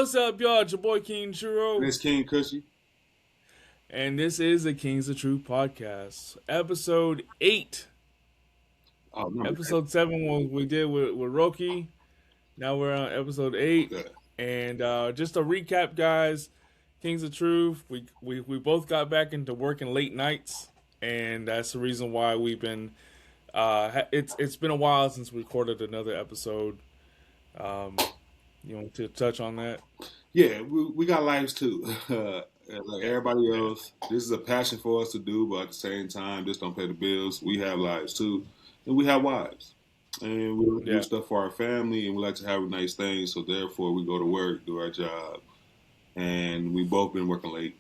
What's up, y'all? It's your boy King And Churro, it's King Cushy. and this is the Kings of Troof podcast, episode 8. Oh, no, Episode 7 was we did with Roki. Now we're on episode 8, yeah. and just to recap, guys, Kings of Truth, we both got back into working late nights, and that's the reason why we've been. It's been a while since we recorded another episode. Um, you want to touch on that? Yeah, we got lives too. Like everybody Yeah, else, this is a passion for us to do, but at the same time, this don't pay the bills. We have lives too, and we have wives. And we like to do yeah, stuff for our family, and we like to have nice things. So therefore, we go to work, do our job, and we both been working late.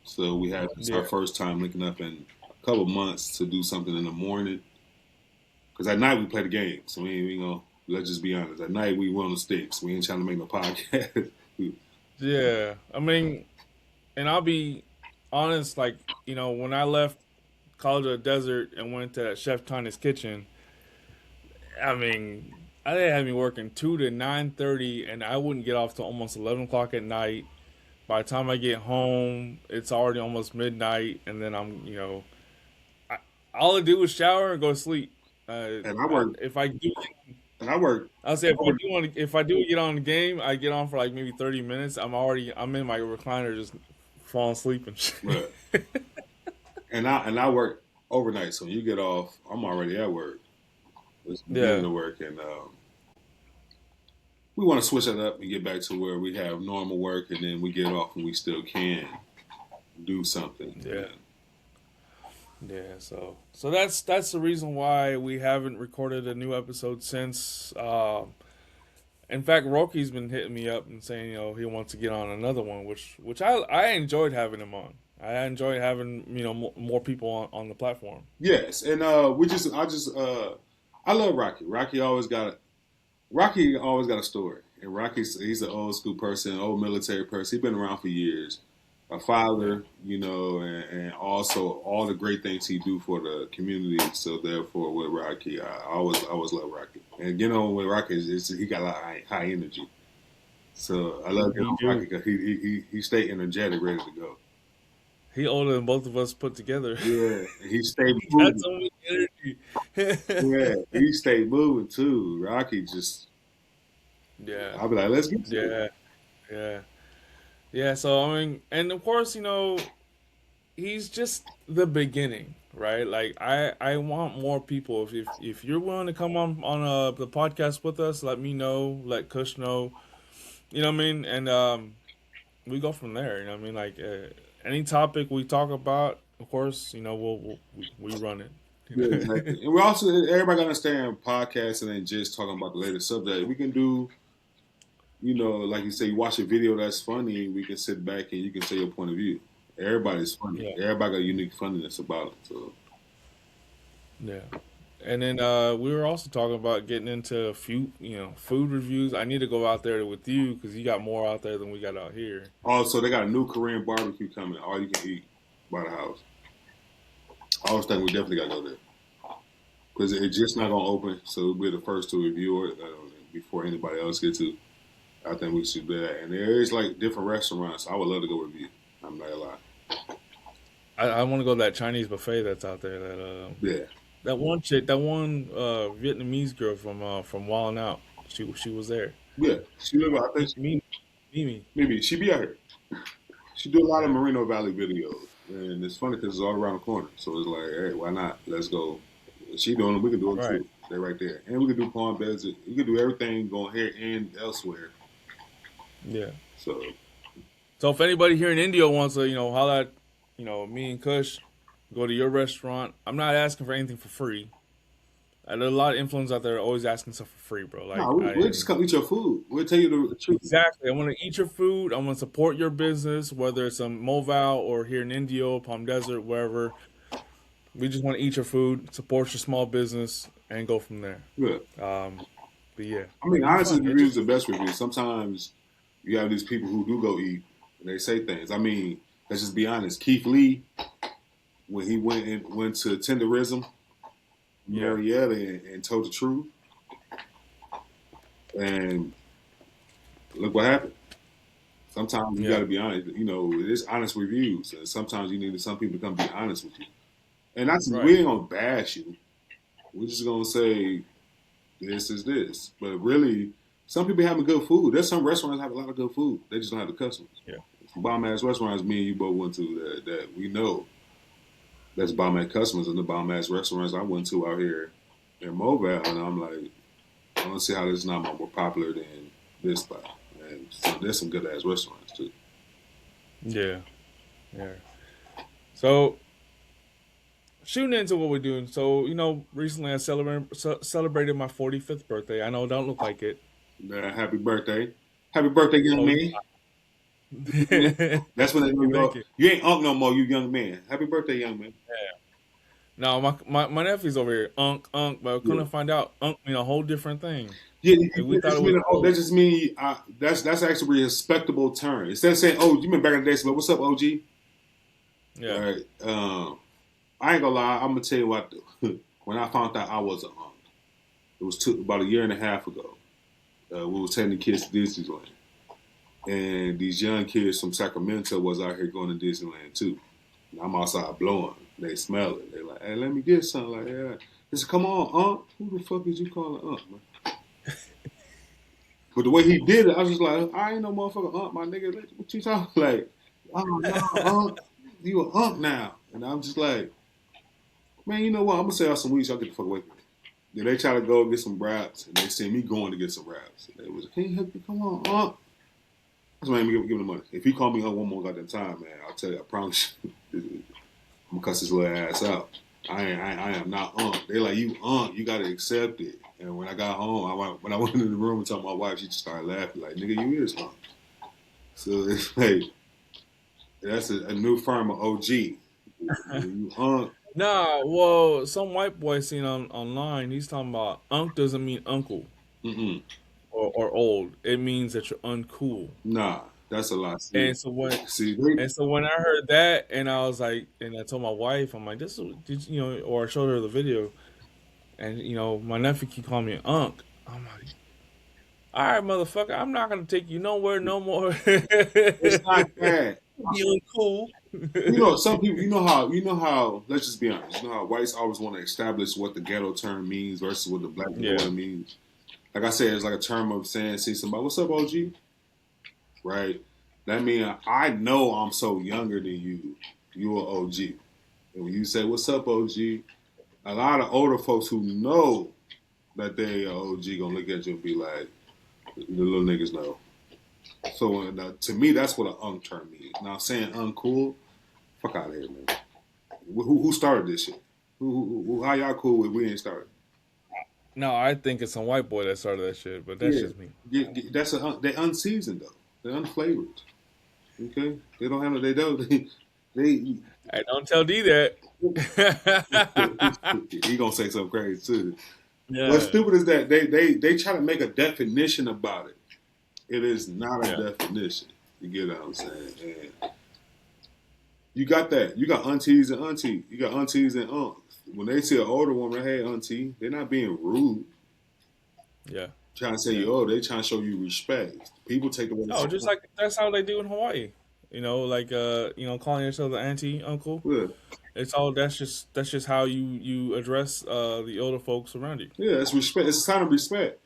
So we had it's our yeah, first time linking up in a couple months to do something in the morning. Because at night we play the game, so we gonna let's just be honest. At night we run the sticks. We ain't trying to make no podcast. yeah. I mean, and I'll be honest, like, when I left College of the Desert and went to that Chef Tana's kitchen, I mean, they had me working 2 to 9:30, and I wouldn't get off till almost 11 o'clock at night. By the time I get home, it's already almost midnight, and then I, all I do is shower and go to sleep. and I work If I do, and I work I'll say over if I do get on the game, I get on for like maybe 30 minutes. I'm in my recliner just falling asleep and shit. but and I work overnight. So when you get off, I'm already at work. It's the beginning Yeah, of work, and we want to switch it up and get back to where we have normal work, and then we get off and we still can do something. yeah. Yeah, so that's the reason why we haven't recorded a new episode since. In fact, Roki's been hitting me up and saying he wants to get on another one, which I enjoyed having him on. I enjoyed having more people on the platform. Yes, and I love Rocky. Rocky always got a story, and he's an old school person, old military person. He's been around for years. A Yeah, father, and also all the great things he do for the community. So therefore, with Rocky, I always love Rocky. And with Rocky, he got a lot of high energy. So I love he Rocky do. because he stayed energetic, ready to go. He older than both of us put together. Yeah, he stayed He got moving. so much energy. Yeah, he stayed moving too. Rocky just, Yeah, I'll be like, let's get to it. yeah, yeah, yeah. So I mean, and of course, he's just the beginning, right? Like I want more people. If you're willing to come on the podcast with us, let me know. Let Kush know. You know what I mean? And we go from there. You know what I mean? Like any topic we talk about, of course, we run Yeah, it. exactly. And we also everybody gotta understand podcasting ain't just talking about the latest subject. We can do, like you say, you watch a video that's funny, we can sit back and you can say your point of view. Everybody's funny. Yeah, Everybody got a unique funniness about it. So yeah. And then we were also talking about getting into food reviews. I need to go out there with you because you got more out there than we got out here. also they got a new Korean barbecue coming, all you can eat by the house. I was thinking we definitely gotta go there. Because it's just not gonna open, so we'll be the first to review it before anybody else gets to. I think we should do that. And there is like different restaurants. I would love to go review. I'm not gonna lie. I want to go to that Chinese buffet that's out there. Yeah, That one chick, that one Vietnamese girl from Wildin' Out. She was there. yeah. She live. I think Mimi, Mimi. maybe she be out here. She do a lot of Yeah, Merino Valley videos, and it's funny because it's all around the corner. So it's like, hey, why not? Let's go. She doing it. We can do it right. too. They're right there, and we can do Palm Desert. We can do everything going here and elsewhere. Yeah. So So if anybody here in India wants to, holla at, me and Kush, go to your restaurant. I'm not asking for anything for free. There's a lot of influencers out there always asking stuff for free, bro. no, Like we'll just come eat your food. We'll tell you the truth. exactly. I want to eat your food. I want to support your business, whether it's in Moval or here in Indio, Palm Desert, wherever. We just want to eat your food, support your small business, and go from there. Yeah. Um, but yeah, I mean, it'd be honestly, fun. the reviews are the best reviews. Sometimes you have these people who do go eat and they say things. I mean, let's just be honest. Keith Lee, when he went to Tenderism, Yeah, Marietta, and told the truth, and look what happened. Sometimes you got Yeah. to be honest. You know, it's honest reviews, and sometimes you need some people to come be honest with you. And that's we Right. ain't gonna bash you. We're just gonna say this is this. But really, some people having good food. There's some restaurants that have a lot of good food. They just don't have the customers. Yeah. Some bomb ass restaurants me and you both went to that we know that's bomb ass customers, and the bomb ass restaurants I went to out here in Mobile, and I'm like, I don't see how this is not more popular than this spot. And so there's some good ass restaurants too. Yeah. Yeah. So shooting into what we're doing. So recently I celebrated my 45th birthday. I know it don't look like it. Happy birthday. Happy birthday, young Oh, man. That's when they thank know you, thank you. you ain't unk no more, you young man. Happy birthday, young man. No, my nephew's over here, Unk, but Yeah. couldn't find out Unk mean a whole different thing. Yeah, Like we that thought it just was mean old. that just mean that's actually a respectable term. Instead of saying, "Oh, you mean back in the day?" So, what's up, OG? Yeah. Right. I ain't gonna lie. I'm gonna tell you what. When I found out I was an unk, it was about a year and a half ago. We was taking the kids to Disneyland, and these young kids from Sacramento was out here going to Disneyland too. And I'm outside blowing. They smell it. They like, "Hey, let me get something." Like, yeah. They said, "Come on, unk. Who the fuck is you calling unk, man?" But the way he did it, I was just like, I ain't no motherfucker unk, my nigga. What you talking like? Oh no, unk, you a unk now. And I'm just like, man, you know what? I'm gonna sell some weed so I get the fuck away from me. Then they try to go get some raps, and they see me going to get some raps. And they was, can you help me? Come on, unk. That's why I'm give him the money. If he call me unk one more goddamn time, man, I'll tell you, I promise you, I'm gonna cuss his little ass out. I am not unk. They like, you unk, you gotta accept it. And when I got home, when I went into the room and told my wife, she just started laughing like, "Nigga, you is unk." So it's like that's a new firm of OG. You unk. Nah, well, some white boy seen online. He's talking about Unk doesn't mean uncle Mm-mm. or old. It means that you're uncool. Nah, that's a lot. And so when See, they, and so when I heard that, and I was like, and I told my wife, I'm like, or I showed her the video, and my nephew keep calling me Unk. I'm like, all right, motherfucker, I'm not gonna take you nowhere no more. it's not that. You uncool. You know, some people. You know how. Let's just be honest. You know how whites always want to establish what the ghetto term means versus what the black people Yeah, what it means. Like I said, it's like a term of saying, "See somebody, what's up, OG?" Right? That means I know I'm so younger than you. You are OG. And when you say, "What's up, OG?" a lot of older folks who know that they are OG gonna look at you and be like, "The little niggas know." So to me, that's what an unk term means. Now saying uncool, fuck out of here, man. Who started this shit? How y'all cool with? We ain't started. no, I think it's some white boy that started that shit, but that's Yeah, just me. that's they unseasoned though. They're unflavored. Okay, they don't have no. They don't. They I don't tell D that. he gonna say something crazy too. What's Yeah, stupid is that they try to make a definition about it. It is not a yeah, definition. You get what I'm saying? And you got that. You got aunties and auntie. You got aunties and aunts. When they see an older woman, hey auntie, they're not being rude. yeah, Trying to say yeah. you, oh, they trying to show you respect. People take the word. Oh, just like that's how they do in Hawaii. Like calling yourself the auntie, uncle. Yeah, It's all that's just how you address the older folks around you. yeah, it's respect. It's a sign of respect.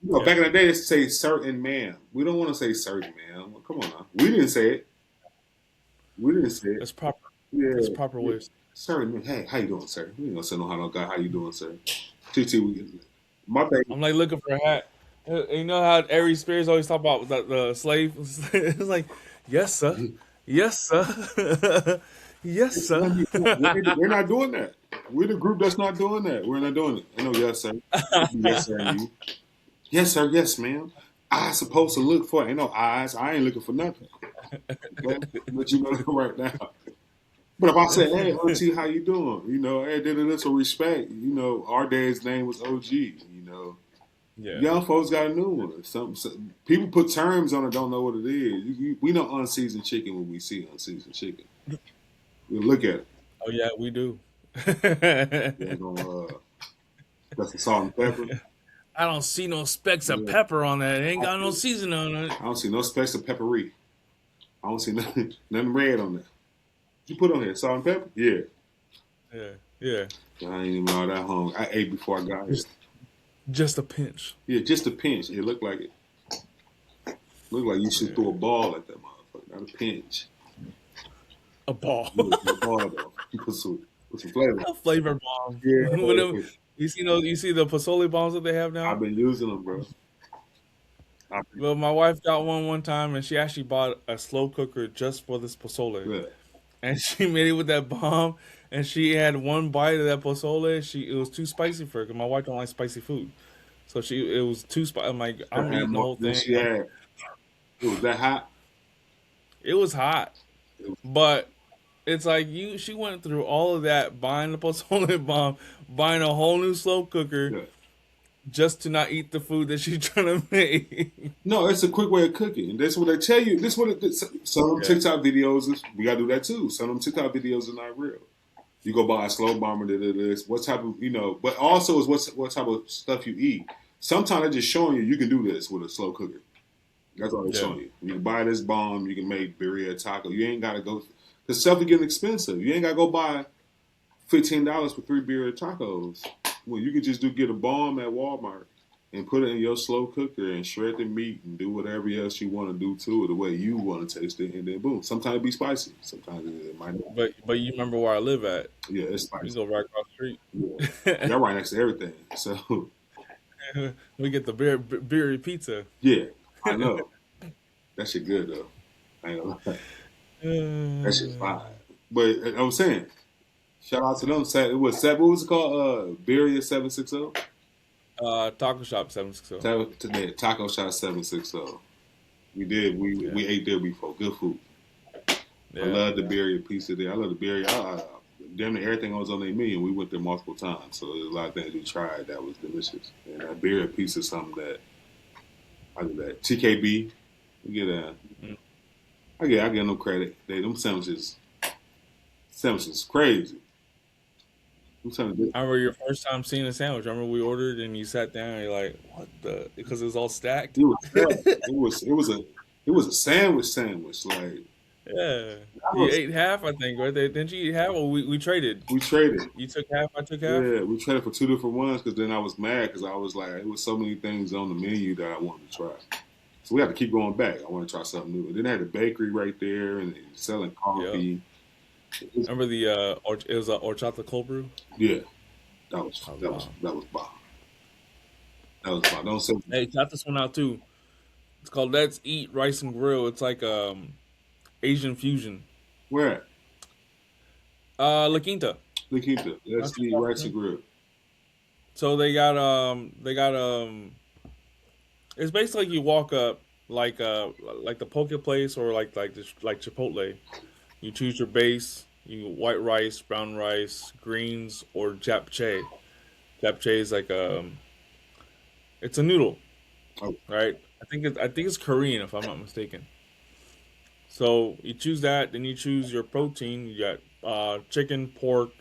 You know, Yeah, back in the day, they say certain man. We don't want to say certain man. Well, come on now. We didn't say it. We didn't say it. that's proper. That's Yeah, proper yeah. ways. Certain man. Hey, how you doing, sir? We ain't gonna say no how no guy. How you doing, sir? TT, my thing. I'm like looking for a hat. You know how Ari Spears always talk about the slave? It's like, yes, sir. Yes, sir. yes, sir. We're not doing that. We're the group that's not doing that. We're not doing it. I know, yes, sir. Yes, sir. And you. Yes, sir. Yes, ma'am. I supposed to look for. Ain't no eyes. I ain't looking for nothing. Okay, but you know that right now. But if I say, "Hey, OG, how you doing?" You know, hey, did it for respect. You know, our dad's name was OG. You know, Yeah. young folks got a new one. Some people put terms on it, don't know what it is. We know unseasoned chicken when we see unseasoned chicken. We look at it. Oh yeah, we do. They gonna that's the salt and pepper. I don't see no specks of Yeah. pepper on that. It ain't I got no seasoning on it. don't see no specks of peppery. I don't see nothing, nothing red on there. You put on here salt and pepper? Yeah. Yeah, yeah. I ain't even all that hungry. I ate before I got here. Just just a pinch. Yeah, just a pinch. It looked like it. Looked like you should Yeah. throw a ball at that motherfucker, not a pinch. A ball. Yeah, throw a ball though. Put some flavor. A flavor bomb. Whatever. Yeah. You see those? You see the pozole bombs that they have I've now? been using them, bro. Well, my wife got one time, and she actually bought a slow cooker just for this pozole, Yeah. and she made it with that bomb. And she had one bite of that pozole. It was too spicy for her because my wife don't like spicy food, so it was too spicy. I'm like, I I'm had eating the more whole than thing. she had. It was that hot. It was hot, It was, but it's like she went through all of that buying the pozole bomb, buying a whole new slow cooker yeah. just to not eat the food that she's trying to make. No, it's a quick way of cooking. And that's what they tell you. This what some of them Yeah, TikTok videos we gotta do that too. Some of them TikTok videos are not real. You go buy a slow bomber, this, what type of but also is what type of stuff you eat. Sometimes they're just showing you can do this with a slow cooker. That's all they're yeah. showing you. You can buy this bomb, you can make birria taco. You ain't gotta go because stuff is getting expensive. You ain't gotta go buy $15 for 3 birria tacos. Well, you can just get a bomb at Walmart and put it in your slow cooker and shred the meat and do whatever else you want to do to it the way you want to taste it, and then boom. Sometimes it be spicy. Sometimes it might not. But you remember where I live at? Yeah, it's We spicy. go right across the Yeah. street. Y'all right next to everything. So We get the beer pizza. yeah, I know. That shit good though. I ain't gonna lie. That shit fine. But I was saying, shout out to them. It was seven. What was it called? Birria 760. Taco shop 760. Today, Taco Shop 760. We did. Yeah, We ate there before. Good food. I yeah. love the birria pizza there. I love the birria. Damn near everything was on their menu. We went there multiple times, so there's a lot of things we tried that was delicious. And that birria pizza is something that I do that. TKB, we get Mm. I get no credit. Them sandwiches crazy. Them sandwiches, I remember your first time seeing a sandwich. I remember we ordered and you sat down and you're like, what the? Because it was all stacked. it was sad. It was a sandwich. Like Yeah. I You was, ate half, I think, right? Didn't you eat half? Or we traded? we traded. You took half, I took half? Yeah, we traded for two different ones because then I was mad because I was like, it was so many things on the menu that I wanted to try. So we had to keep going back. I want to try something new. And then they had a bakery right there and they were selling Yeah. coffee. It was- Remember it was a horchata cold brew? yeah, That was bomb. that was bomb. That was bomb. Don't say Hey, got this one out too. It's called Let's Eat Rice and Grill. It's like Asian fusion. where at? La Quinta. La Quinta. Not Let's too eat far rice from and here. grill. So they got it's basically like you walk up like the poke place or like Chipotle. You choose your base, you white rice, brown rice, greens, or japchae. Japchae is like it's a noodle, Oh, right? I think it's Korean if I'm not mistaken. So you choose that, then you choose your protein. You got chicken, pork,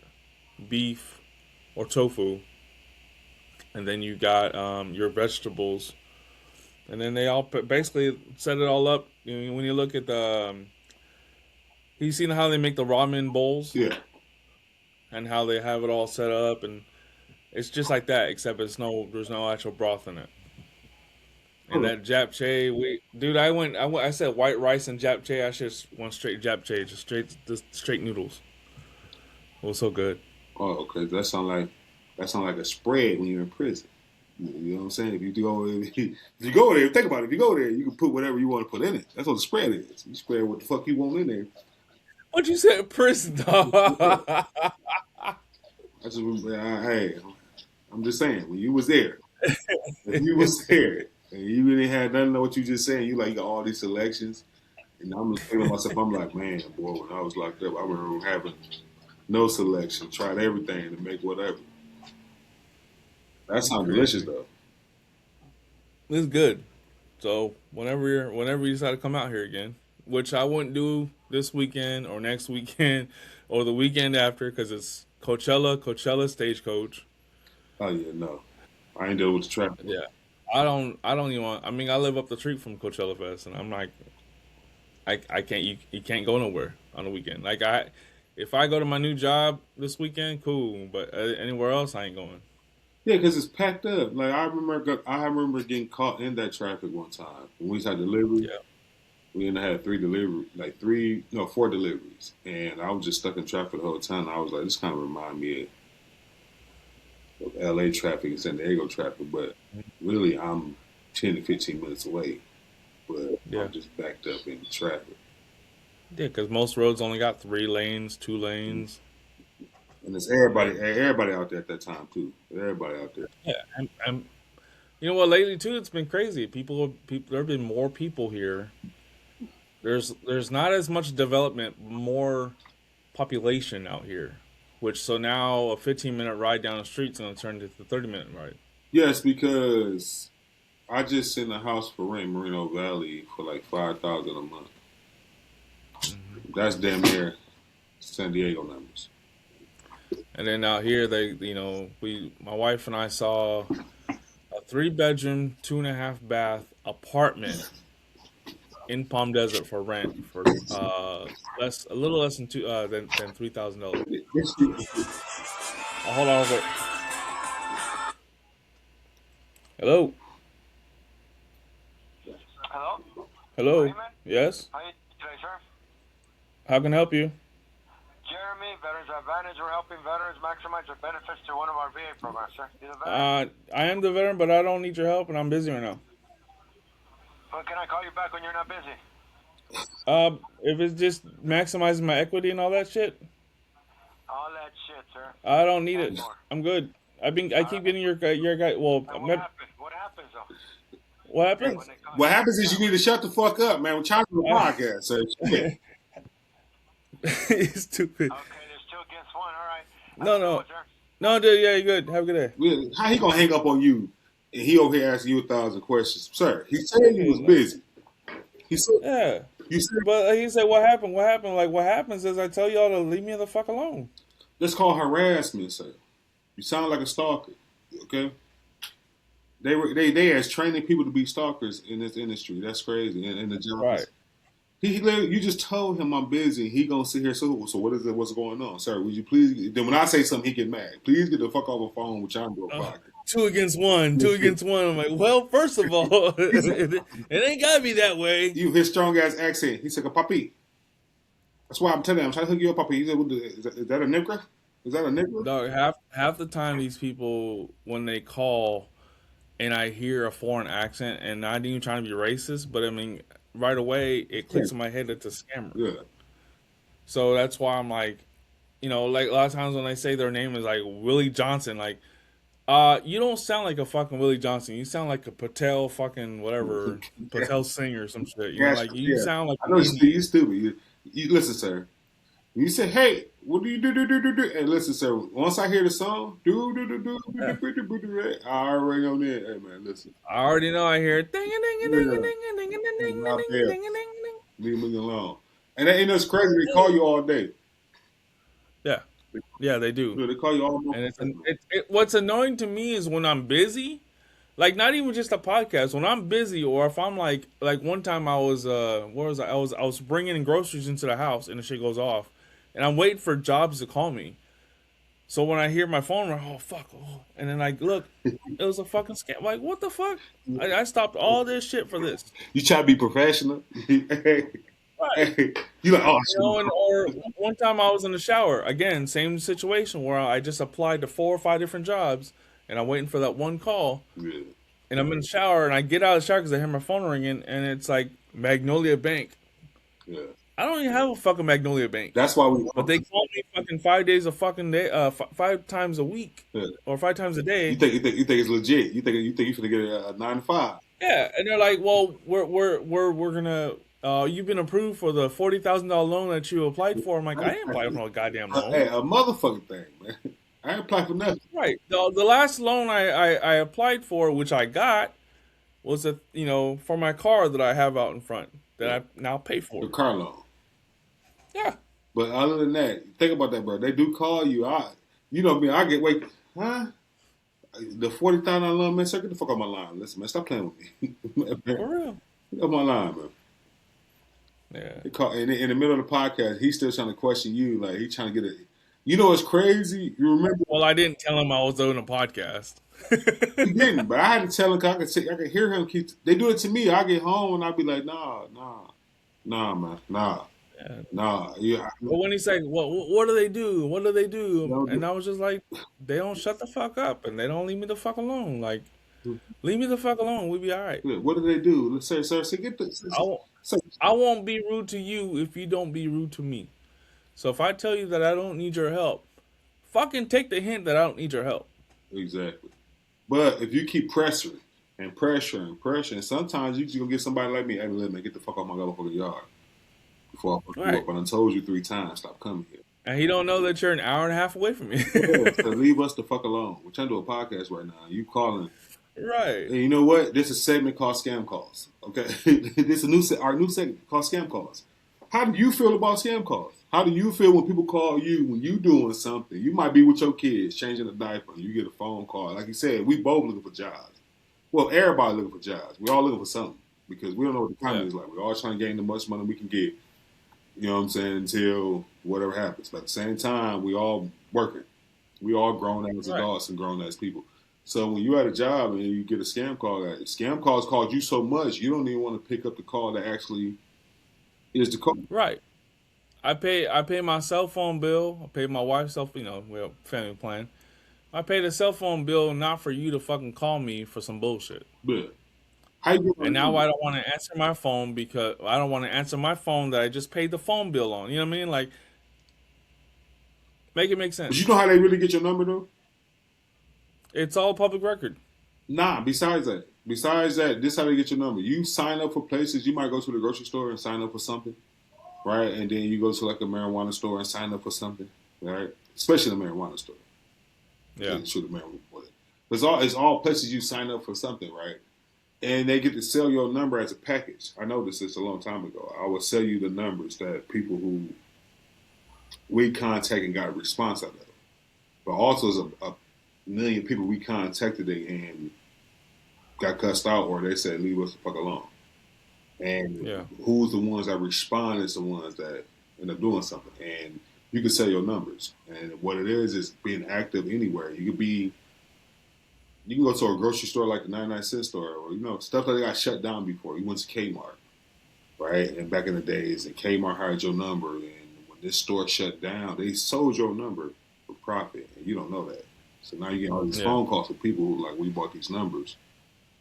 beef, or tofu, and then you got your vegetables, and then they all basically set it all up. You know, when you look at you seen how they make the ramen bowls yeah. and how they have it all set up, and it's just like that, except there's no actual broth in it. And Oh, that japchae, dude, I said white rice and japchae. I should just went straight japchae, just straight noodles. It was so good. oh, okay. That sound like a spread when you're in prison. You know what I'm saying? If you go, if you go there, think about it. If you go there, you can put whatever you want to put in it. That's what the spread is. You spread what the fuck you want in there. What you said, prison dog? I just, hey, I'm just saying, when you was there, if you was there and you really had nothing of what you just saying, you got all these selections, and I'm just thinking to myself, I'm like, man, boy, when I was locked up, I remember having no selection, tried everything to make whatever. That sounds delicious Crazy. though. It's good. So whenever you decide to come out here again, which I wouldn't do this weekend or next weekend or the weekend after because it's Coachella Stagecoach. Oh yeah, no, I ain't dealing with the traffic. Yeah, I don't even want. I mean, I live up the street from Coachella Fest, and I'm like, I can't you can't go nowhere on the weekend. Like if I go to my new job this weekend, cool. But anywhere else, I ain't going. Yeah, because it's packed up. Like I remember getting caught in that traffic one time when we had delivery. Yeah, We ended up had three delivery, like three, no, four deliveries, and I was just stuck in traffic the whole time. I was like, this kind of remind me of LA traffic and San Diego traffic, but really I'm 10 to 15 minutes away, but yeah, I'm just backed up in traffic. yeah. Because most roads only got 3 lanes, 2 lanes. And it's But everybody out there at that time too. Everybody out there. yeah, and you know what? Lately too, it's been crazy. People. There have been more people here. There's not as much development, more population out here. Which so now a 15-minute ride down the street's gonna turn into a 30-minute ride. Yes, because I just sent a house for rent in Moreno Valley for like 5,000 a month. Hmm. That's damn near San Diego numbers. And then out here, my wife and I saw a 3 bedroom, 2.5 bath apartment in Palm Desert for rent for a little less than than $3,000. Hold on, real quick. Hello, Hello? hello, Raymond? yes. How you doing today, sir? How can I help you? Jeremy, Veterans Advantage. We're helping veterans maximize their benefits through one of our VA programs, sir. You the veteran? I am the veteran, but I don't need your help, and I'm busy right now. Well, can I call you back when you're not busy? If it's just maximizing my equity and all that shit, All that shit, sir. I don't need And it. more. I'm good. I All keep right. getting your guy. Well, And what happened? What happens, though, what Hey, happens? when they call what you? happens is Yeah, you need to shut the fuck up, man. We're trying to do a I, podcast, so shit. He's stupid. okay, there's two against one. All right. Have No, a good no, one, sir. no, dude. Yeah, you're good. Have a good day. Really, how he gonna hang up on you and he over here asking you 1,000 questions, sir? He said you was Yeah, busy. He said yeah. you said But he said, "What happened? What happened?" Like, what happens is I tell y'all to leave me the fuck alone. let's call harassment, sir. You sound like a stalker. Okay, they as training people to be stalkers in this industry. That's crazy. And the Right. jobs. You just told him I'm busy. He gonna sit here. So what is it? What's going on, sir? Would you please? Then when I say something, he get mad. Please get the fuck off the phone with trying to do a Uh, podcast. two against one. Two against one. I'm like, well, first of all, it ain't gotta be that way. You his strong ass accent. He said, "Papi." That's why I'm telling him. I'm trying to hook you up, Papi. He said, is that a nigga? Is that a nigga? Dog, half the time these people when they call and I hear a foreign accent and not even trying to be racist, but I mean right away it Yeah. clicks in my head that it's a scammer. Yeah. So that's why I'm like, like a lot of times when they say their name is like Willie Johnson, like, you don't sound like a fucking Willie Johnson. You sound like a Patel fucking whatever Patel Singh or some shit. Yes, Like you yeah. sound like I an know Indian. you stupid. You listen, sir. You say, "Hey, what do you do?" Hey, listen, sir. Once I hear the song, Yeah. I already know that. Hey, man, listen. I already know. I hear ding a ding a ding a Yeah, ding a ding a ding I'm a not ding a there. ding a ding a ding. Leave me alone. And it's crazy. They call you all day. Yeah, yeah, they do. They call you all day. And what's annoying to me is when I'm busy, like not even just a podcast. When I'm busy, or if I'm like one time I was where was I? I was bringing in groceries into the house, and the shit goes off, and I'm waiting for Jobs to call me. So when I hear my phone, I'm like, oh fuck, and then I look, it was a fucking scam. Like what the fuck? I stopped all this shit for this. You try to be professional. Hey, Right. hey. You like, oh, Or one time I was in the shower. Again, same situation where I just applied to 4 or 5 different jobs, and I'm waiting for that one call. yeah, And I'm in the shower, and I get out of the shower because I hear my phone ringing, and it's like Magnolia Bank. yeah. I don't even have a fucking Magnolia Bank, That's why we. but they call me fucking 5 days a fucking day, 5 times a week Yeah. or 5 times a You day. think it's legit? You think you finna get a 9 to 5? Yeah, and they're like, "Well, we're gonna." You've been approved for the $40,000 loan that you applied for. I'm like, I didn't apply for no goddamn Hey, loan. a motherfucking thing, man. I ain't apply for nothing. Right. The last loan I applied for, which I got, was for my car that I have out in front that Yeah. I now pay The for. car loan. Yeah. But other than that, think about that, bro. They do call you. You know me. I get wait, huh? The $40,000 loan, man. Sir, get the fuck on my line. Listen, man, stop playing with me. For real. Get on my line, man. Yeah. In the middle of the podcast, he's still trying to question you. Like he's trying to get it. You know, it's crazy. You remember Well, I didn't tell him I was doing a podcast. he didn't, but I had to tell him. 'Cause I could hear him. They do it to me. I get home and I be like, nah, man, Yeah. nah. Yeah, But when he said, what do they do? What do they do?" no, And I was just like, "They don't shut the fuck up, and they don't leave me the fuck alone. Like, leave me the fuck alone. We'll be all right. what do they do? Let's say, sir, get the. I won't, Sir, I won't be rude to you if you don't be rude to me. So if I tell you that I don't need your help, fucking take the hint that I don't need your help." exactly. But if you keep pressuring and pressuring, sometimes you just gonna get somebody like me. Hey, let me get the fuck out my motherfucking yard before I fuck you Right. up. And I told you 3 times, stop coming here. And he don't know that you're an hour and a half away from me. Yeah, so leave us the fuck alone. We're trying to do a podcast right now. You calling? Right. And you know what? This is a segment called Scam Calls. Okay, this is our new segment called Scam Calls. How do you feel about scam calls? How do you feel when people call you when you doing something? You might be with your kids changing a diaper, and you get a phone call. Like you said, we both looking for jobs. Well, everybody looking for jobs. We all looking for something because we don't know what the economy Yeah. is like. We're all trying to gain the much money we can get. You know what I'm saying? Until whatever happens. But at the same time, we all working. We all grown as Right. adults and grown as people. So when you at a job and you get a scam call, scam calls called you so much you don't even want to pick up the call that actually is the call. Right. I pay my cell phone bill. I pay my wife's cell. We have family plan. I pay the cell phone bill not for you to fucking call me for some bullshit. But how you get my And now number? I don't want to answer my phone because I don't want to answer my phone that I just paid the phone bill on. You know what I mean? Like, make it make But you sense. know how they really get your number though? It's all public record. Nah. Besides that, this is how they get your number. You sign up for places. You might go to the grocery store and sign up for something, right? And then you go to like a marijuana store and sign up for something, right? Especially the marijuana store. Yeah. Shoot the marijuana for it. It's all places you sign up for something, right? And they get to sell your number as a package. I noticed this a long time ago. I would sell you the numbers that people who we contact and got a response out of. But also, there's a million people we contacted and got cussed out, or they said, leave us the fuck alone. And Yeah. who's the ones that respond is the ones that end up doing something. And you can sell your numbers. And what it is being active anywhere. You can go to a grocery store like the 99-cent store, or stuff that got shut down before. You went to Kmart, right? And back in the days, and Kmart hired your number, and when this store shut down, they sold your number for profit, and you don't know that. So now you get all these Yeah. phone calls from people who like, we bought these numbers.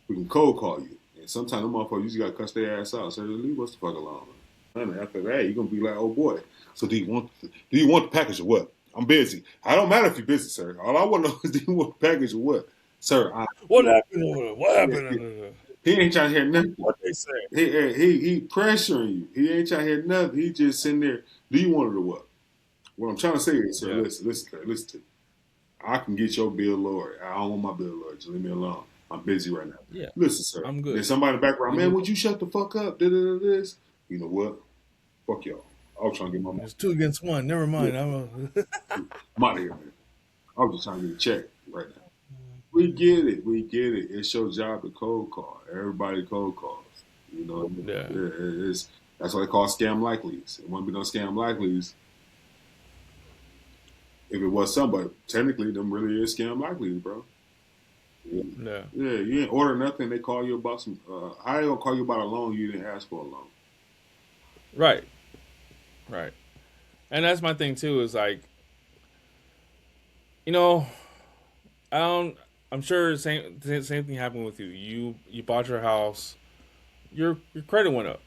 We can cold call you, and sometimes them motherfuckers you just got to cuss their ass out. So leave us the fuck alone. And after that, you're gonna be like, oh boy. So do you want the package or what? I'm busy. I don't matter if you're busy, sir. All I want to know is do you want the package or what? Sir, What happened over there? What yeah, happened over there? he ain't trying to hear nothing. What they say? He pressuring you. He ain't trying to hear nothing. He just sitting there. Do you want it or what? What I'm trying to say is, sir, Yeah. listen to me. I can get your bill lowered. I don't want my bill lowered. Just leave me alone. I'm busy right now. Yeah. Listen, sir. I'm good. There's somebody in the background. We Man, good. would you shut the fuck up? This. You know what? Fuck y'all. I was trying to get my money. It's 2 against 1. Never mind. I'm out of here, man. I was just trying to get a check right now. We get it. It's your job to cold call. Everybody cold calls. You know what I mean? Yeah. That's what they call scam likelies. It wouldn't be no scam likelies if it was somebody. Technically, them really is scam likelies, bro. Yeah. Yeah. Yeah, you didn't order nothing. They call you about some. How they gonna call you about a loan you didn't ask for a loan? Right. Right. And that's my thing too. Is like, I don't. I'm sure same thing happened with you. You bought your house. Your credit went up.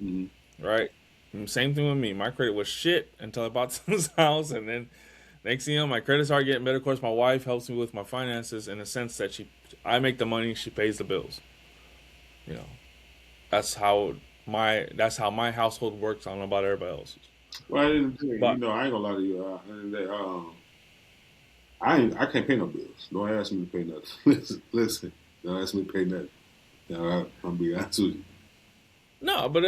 Mm-hmm. Right. And same thing with me. My credit was shit until I bought this house, and then next thing you know, my credit started getting better. Of course, my wife helps me with my finances in the sense that I make the money, she pays the bills. You know, that's how my household works. I don't know about everybody else's. Well, I didn't think, But I ain't gonna lie to you. I can't pay no bills. Don't ask me to pay nothing. Listen. Don't ask me to pay nothing. I'm be honest with you. no, but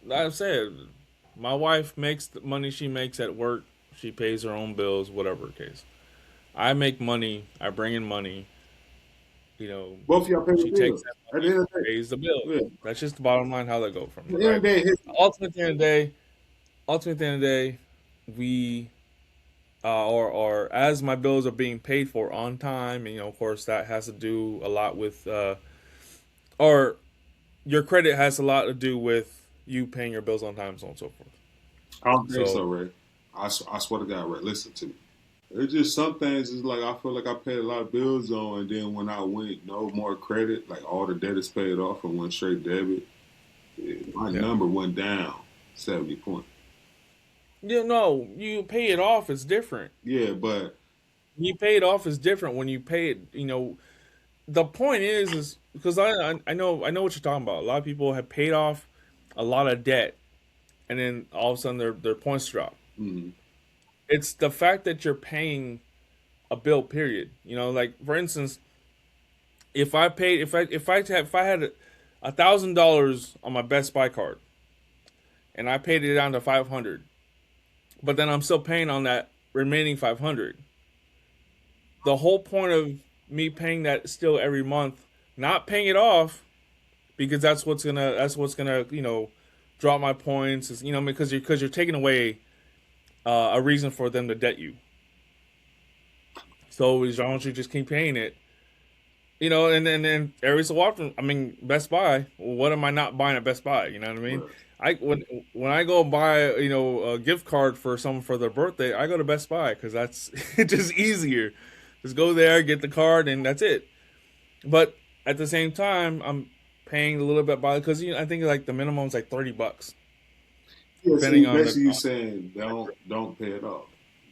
like I said, my wife makes the money she makes at work. She pays her own bills, whatever the case. I make money. I bring in money. you know, Both of y'all pay the she takes bills. that At the end money, of the pays the bill. day, yeah. That's just the bottom line how that go from At it, the end of right? the day, Ultimately, at the end of the day, ultimately, at the end of the day, we or as my bills are being paid for on time, and of course that has to do a lot with or your credit has a lot to do with you paying your bills on time, so on and so forth. I don't think so, So Ray. I swear to God, Ray, listen to me. It's just some things is like I feel like I paid a lot of bills on, and then when I went no more credit, like all the debt is paid off and went straight debit, my yeah, number went down 70 points. you pay it off. It's different. Yeah, but You pay it off is different when you pay it. The point is because I know what you're talking about. A lot of people have paid off a lot of debt, and then all of a sudden their points drop. mm, It's the fact that you're paying a bill. Period. Like for instance, if I had $1,000 on my Best Buy card, and I paid it down to 500, but then I'm still paying on that remaining 500. The whole point of me paying that still every month, not paying it off, because that's what's gonna drop my points, is because you're taking away a reason for them to debt you. So as long as you just keep paying it, and then every so often, I mean, Best Buy. What am I not buying at Best Buy? You know what I mean? right. When I go buy a gift card for someone for their birthday, I go to Best Buy because that's it's just easier. Just go there, get the card, and that's it. But at the same time, I'm paying a little bit by because I think like the minimum is like $30, Yeah, so depending you on the. basically saying don't pay it off.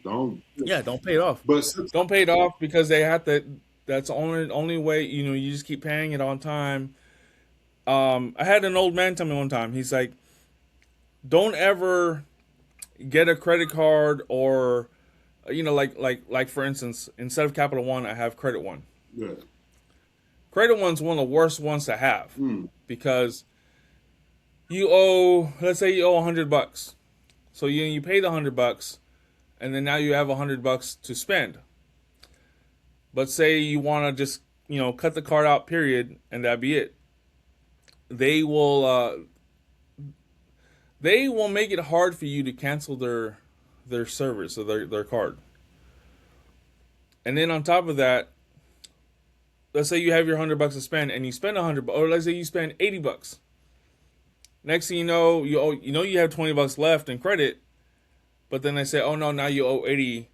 Don't. Yeah, don't pay it off. But sometimes, Don't pay it off because they have to. That's the only way. You just keep paying it on time. I had an old man tell me one time. He's like, "Don't ever get a credit card or, like for instance, instead of Capital One, I have Credit One. yeah. Credit One's one of the worst ones to have Mm, because let's say you owe $100, so you pay the $100, and then now you have $100 to spend. But say you want to just cut the card out, period, and that be it. They will make it hard for you to cancel their service or their card. And then on top of that, let's say you have your $100 to spend and you spend 100, or let's say you spend $80. Next thing you know, you have $20 left in credit, but then they say, oh no, now you owe 80,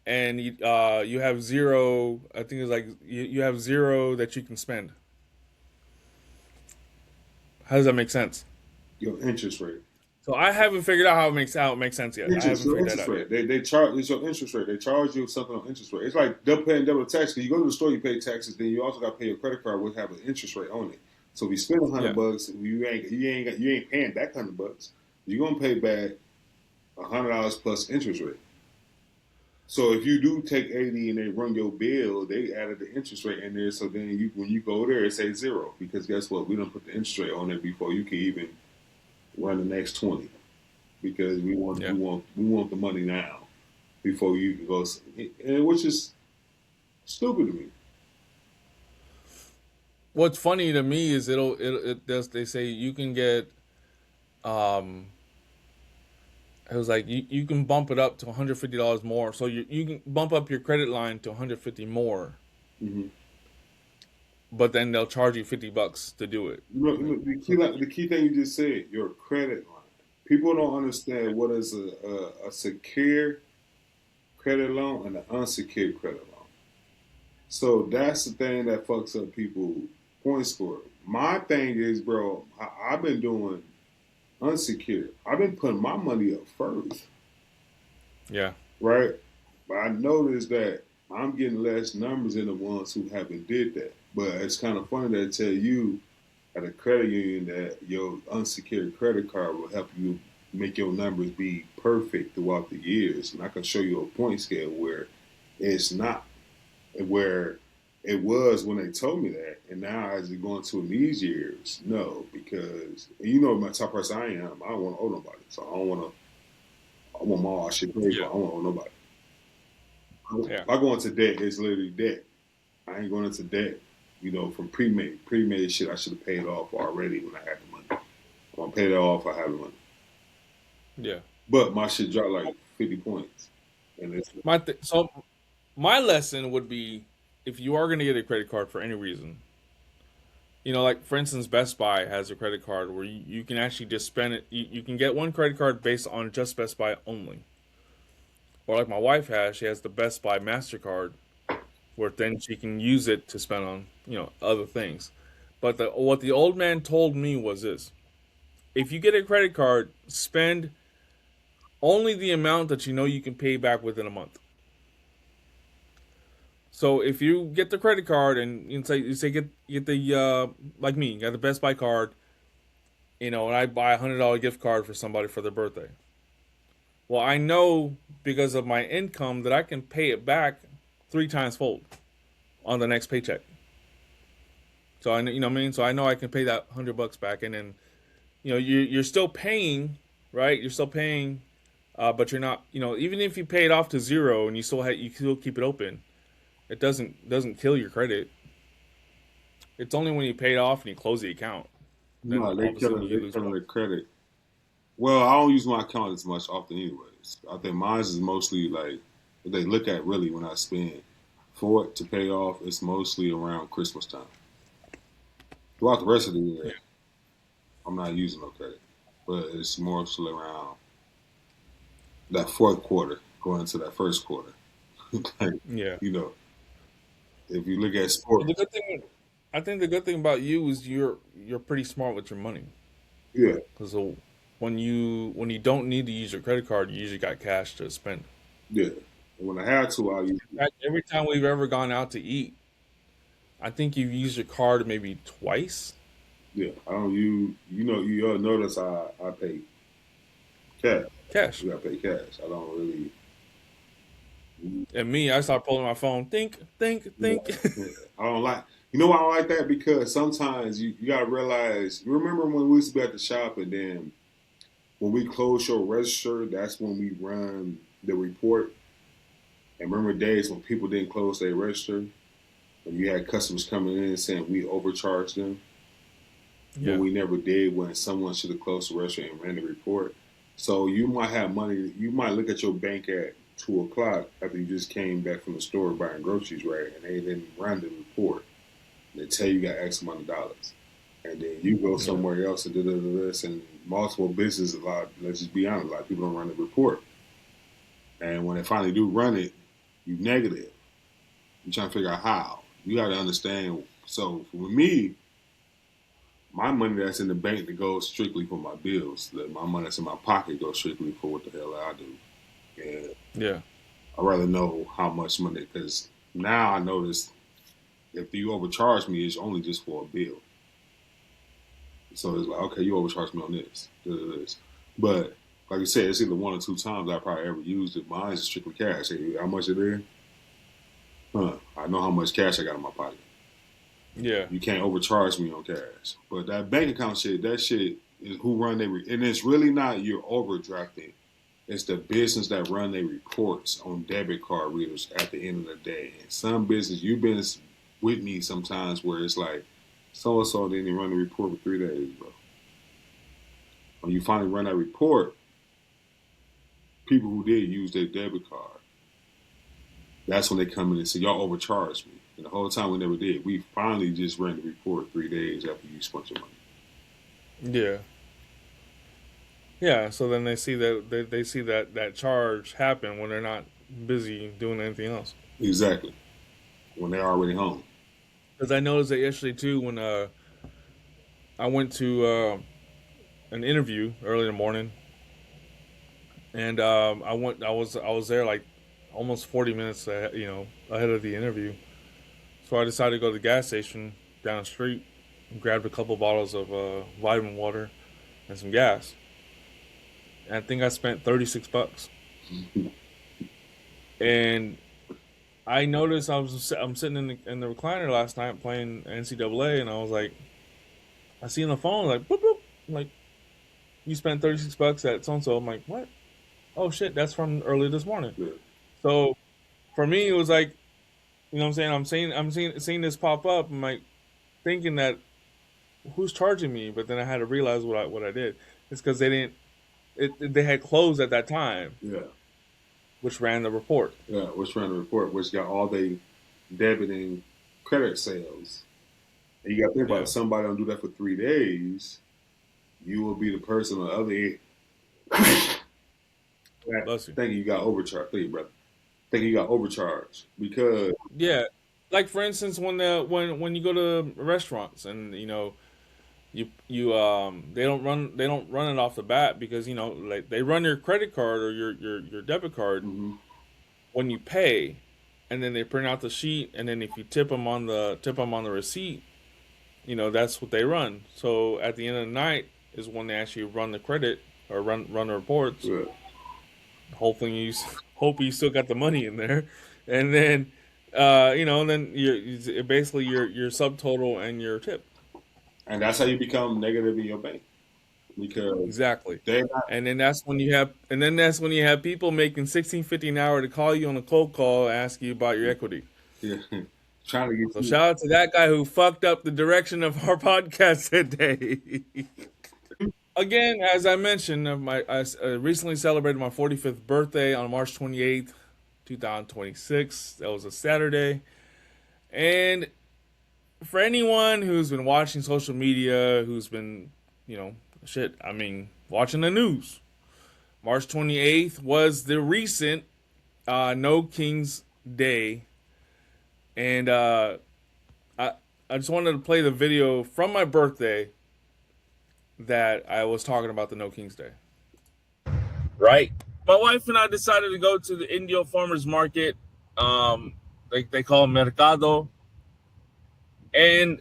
and you have zero. I think it's like you have zero that you can spend. How does that make sense? your interest rate. So I haven't figured out how it makes sense yet. I Interest, haven't your figured that interest out rate. yet. They charge it's your interest rate. They charge you something on interest rate. It's like double paying double tax. You go to the store, you pay taxes, then you also got to pay your credit card, which have an interest rate on it. So if you spend Yeah. $100, you ain't paying that $100. You're gonna pay back $100 plus interest rate. So if you do take 80 and they run your bill, they added the interest rate in there. So then when you go there, it says zero because guess what? We don't put the interest rate on there before you can even run the next 20 because we want Yeah. we want we want the money now before you can go, and which is stupid to me. What's funny to me is it does they say you can get um it was like you can bump it up to $150 more. So you can bump up your credit line to 150 more, Mm-hmm. but then they'll charge you $50 to do it. You Like, know, the key thing you just said, your credit line. People don't understand what is a secure credit loan and an unsecured credit loan. So that's the thing that fucks up people point score. My thing is, bro, I've been doing unsecured. I've been putting my money up first, yeah, right? But I noticed that I'm getting less numbers than the ones who haven't did that. But it's kind of funny that I tell you at a credit union that your unsecured credit card will help you make your numbers be perfect throughout the years. And I can show you a point scale where it's not where it was when they told me that. And now as it going to in these years, no, because you know my top person I am, I don't want to owe nobody. So I want my all shit paid for. I yeah, don't want to owe nobody. yeah, If I go into debt, it's literally debt. I ain't going into debt. from pre-made shit I should have paid off already when I had the money. When I pay that off, I have the money. Yeah. But my shit dropped like 50 points, and it's So my lesson would be, if you are going to get a credit card for any reason, like for instance, Best Buy has a credit card where you can actually just spend it. You can get one credit card based on just Best Buy only. Or like my wife has, she has the Best Buy MasterCard, where then she can use it to spend on other things. But what the old man told me was this: if you get a credit card, spend only the amount that you know you can pay back within a month. So if you get the credit card and you say get the like me, you got the Best Buy card, and I buy $100 gift card for somebody for their birthday. Well, I know because of my income that I can pay it back 3 times fold on the next paycheck. So I you know what I mean. So I know I can pay that $100 back, and then you're still paying, right? You're still paying, but you're not. Even if you pay it off to zero and you still keep it open, it doesn't kill your credit. It's only when you pay it off and you close the account, then no, all of a sudden you they lose killing points. the credit. Well, I don't use my account as much often, anyways. I think mine is mostly like what they look at really when I spend for it to pay off. It's mostly around Christmas time. Throughout the rest of the year, I'm not using no credit, but it's mostly around that fourth quarter going into that first quarter. Like, Yeah. you know, if you look at But the sports, good thing, I think the good thing about you is you're pretty smart with your money. yeah, Because when you don't need to use your credit card, you usually got cash to spend. yeah. And when I had to, I use, In fact, every time we've ever gone out to eat, I think you've used your card maybe twice. yeah. I don't use, you'll notice I pay cash. Cash. You gotta pay cash. I don't really, And me, I start pulling my phone. Think, think, yeah, think. yeah. I don't like. You know why I don't like that? Because sometimes you gotta realize. You remember when we used to be at the shop, and then when we close your register, that's when we run the report. And remember days when people didn't close their register, and you had customers coming in saying we overcharged them, but Yeah. we never did when someone should have closed the register and ran the report. So you might have money. You might look at your bank at 2 o'clock after you just came back from the store buying groceries, right? And they didn't run the report. They tell you got X amount of dollars, and then you go Yeah. somewhere else and do this, and multiple businesses. A lot. Let's just be honest. A lot of people don't run the report, and when they finally do run it, you negative. You trying to figure out how. You got to understand. So for me, my money that's in the bank that goes strictly for my bills. My money that's in my pocket goes strictly for what the hell I do. And Yeah. I rather know how much money because now I notice if you overcharge me, it's only just for a bill. So it's like, okay, you overcharged me on this. But like you said, it's either 1 or 2 times I probably ever used it. Mine is strictly cash. Hey, how much it is? Huh? I know how much cash I got in my pocket. Yeah. You can't overcharge me on cash. But that bank account shit, that shit is who run their and it's really not your overdrafting. It's the business that run their reports on debit card readers at the end of the day. And some business you've been with me sometimes where it's like so and so didn't even run the report for 3 days, bro. When you finally run that report, people who did use their debit card, that's when they come in and say, y'all overcharged me. And the whole time we never did. We finally just ran the report 3 days after you spent your money. Yeah. Yeah. So then they see that charge happen when they're not busy doing anything else. Exactly. When they're already home. Because I noticed that yesterday too when I went to an interview early in the morning, and I was there like almost 40 minutes ahead of the interview. So I decided to go to the gas station down the street and grabbed a couple bottles of vitamin water and some gas. And I think I spent $36. And I noticed I'm sitting in the recliner last night playing NCAA, and I was like, I see on the phone like boop boop, I'm like, you spent $36 at so and so. I'm like, what? Oh shit, that's from early this morning. Yeah. So for me, it was like You know what I'm saying? Seeing this pop up. I'm like thinking that who's charging me, but then I had to realize what I did. It's because they didn't. They had closed at that time, Yeah, which ran the report. yeah. Which ran the report, which got all they debiting credit sales. And you got to think about it, Yeah, somebody don't do that for 3 days. You will be the person on the other end. bless you. Thinking you got overcharged. Thank you, brother. Thinking you got overcharged because Yeah, like for instance, when you go to restaurants and they don't run it off the bat because like they run your credit card or your debit card mhm, when you pay, and then they print out the sheet, and then if you tip them on the receipt, that's what they run. So at the end of the night is when they actually run the credit or run the reports. yeah. Hopefully hope you still got the money in there, and then then basically your subtotal and your tip. And that's how you become negative in your bank because Exactly. they're not And then that's when you have people making 16.50 an hour to call you on a cold call, ask you about your equity. yeah, trying to get So you. shout out to that guy who fucked up the direction of our podcast today. Again, as I mentioned, I recently celebrated my 45th birthday on March 28th, 2026. That was a Saturday. And for anyone who's been watching social media, who's been, watching the news, March 28th was the recent No Kings Day. And I, I just wanted to play the video from my birthday that I was talking about the No Kings Day. Right. My wife and I decided to go to the Indio Farmers Market. They call it Mercado. And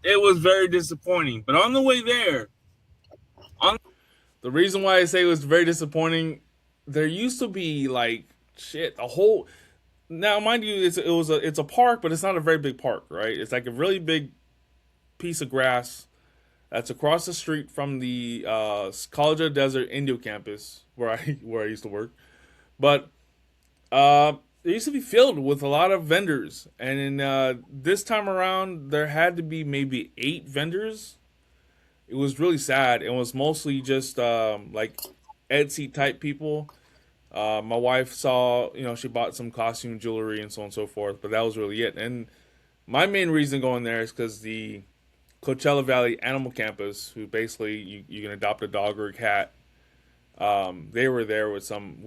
it was very disappointing. But on the way there, the reason why I say it was very disappointing, there used to be like shit, a whole. Now, mind you, it's a park, but it's not a very big park, right? It's like a really big piece of grass that's across the street from the College of the Desert Indio campus where I used to work. But it used to be filled with a lot of vendors, and in, this time around, there had to be maybe 8 vendors. It was really sad. It was mostly just like Etsy type people. My wife saw, she bought some costume jewelry and so on and so forth, but that was really it. And my main reason going there is because the Coachella Valley Animal Campus, who basically you can adopt a dog or a cat. They were there with some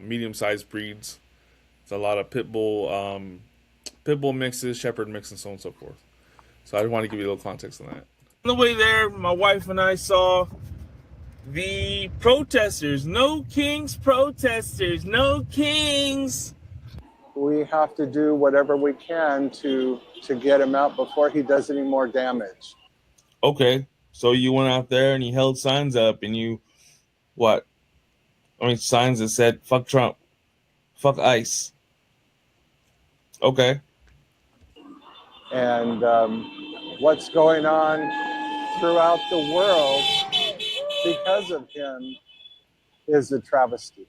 medium sized breeds. It's a lot of pit bull mixes, shepherd mixes, and so on and so forth. So I just want to give you a little context on that. On the way there, my wife and I saw the protesters. No Kings protesters. No Kings. We have to do whatever we can to get him out before he does any more damage. Okay, so you went out there and you held signs up and you what? I mean, signs that said "fuck Trump," "fuck ICE." Okay. And what's going on throughout the world because of him is a travesty.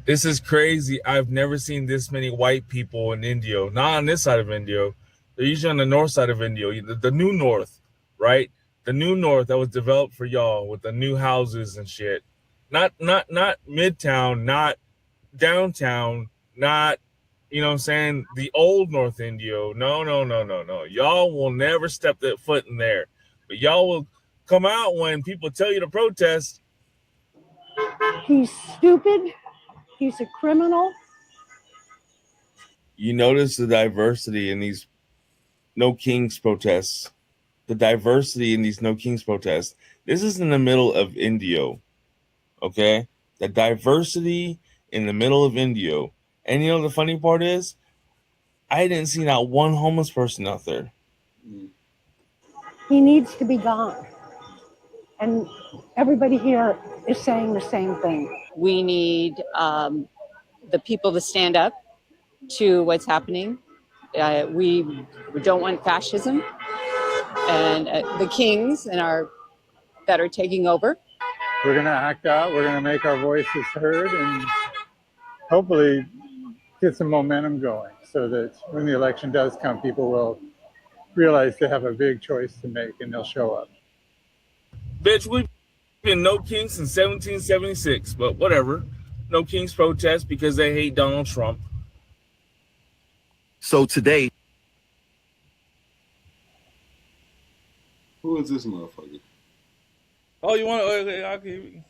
This is crazy. I've never seen this many white people in Indio. Not on this side of Indio. They're usually on the north side of Indio, the new north, right? The new north that was developed for y'all with the new houses and shit. Not Midtown, not downtown, not you know what I'm saying, the old North Indio. No. Y'all will never step that foot in there. But y'all will come out when people tell you to protest. He's stupid. He's a criminal. You notice the diversity in these No Kings protests. The diversity in these No Kings protests. This is in the middle of Indio. Okay? The diversity in the middle of Indio. And the funny part is, I didn't see not one homeless person out there. He needs to be gone. And everybody here is saying the same thing. We need the people to stand up to what's happening. We don't want fascism and the kings that are taking over. We're going to act out. We're going to make our voices heard and hopefully get some momentum going so that when the election does come, people will realize they have a big choice to make and they'll show up. Bitch, we've been no kings since 1776, but whatever. No kings protest because they hate Donald Trump. So today, Who is this motherfucker? Oh, you want to? Okay.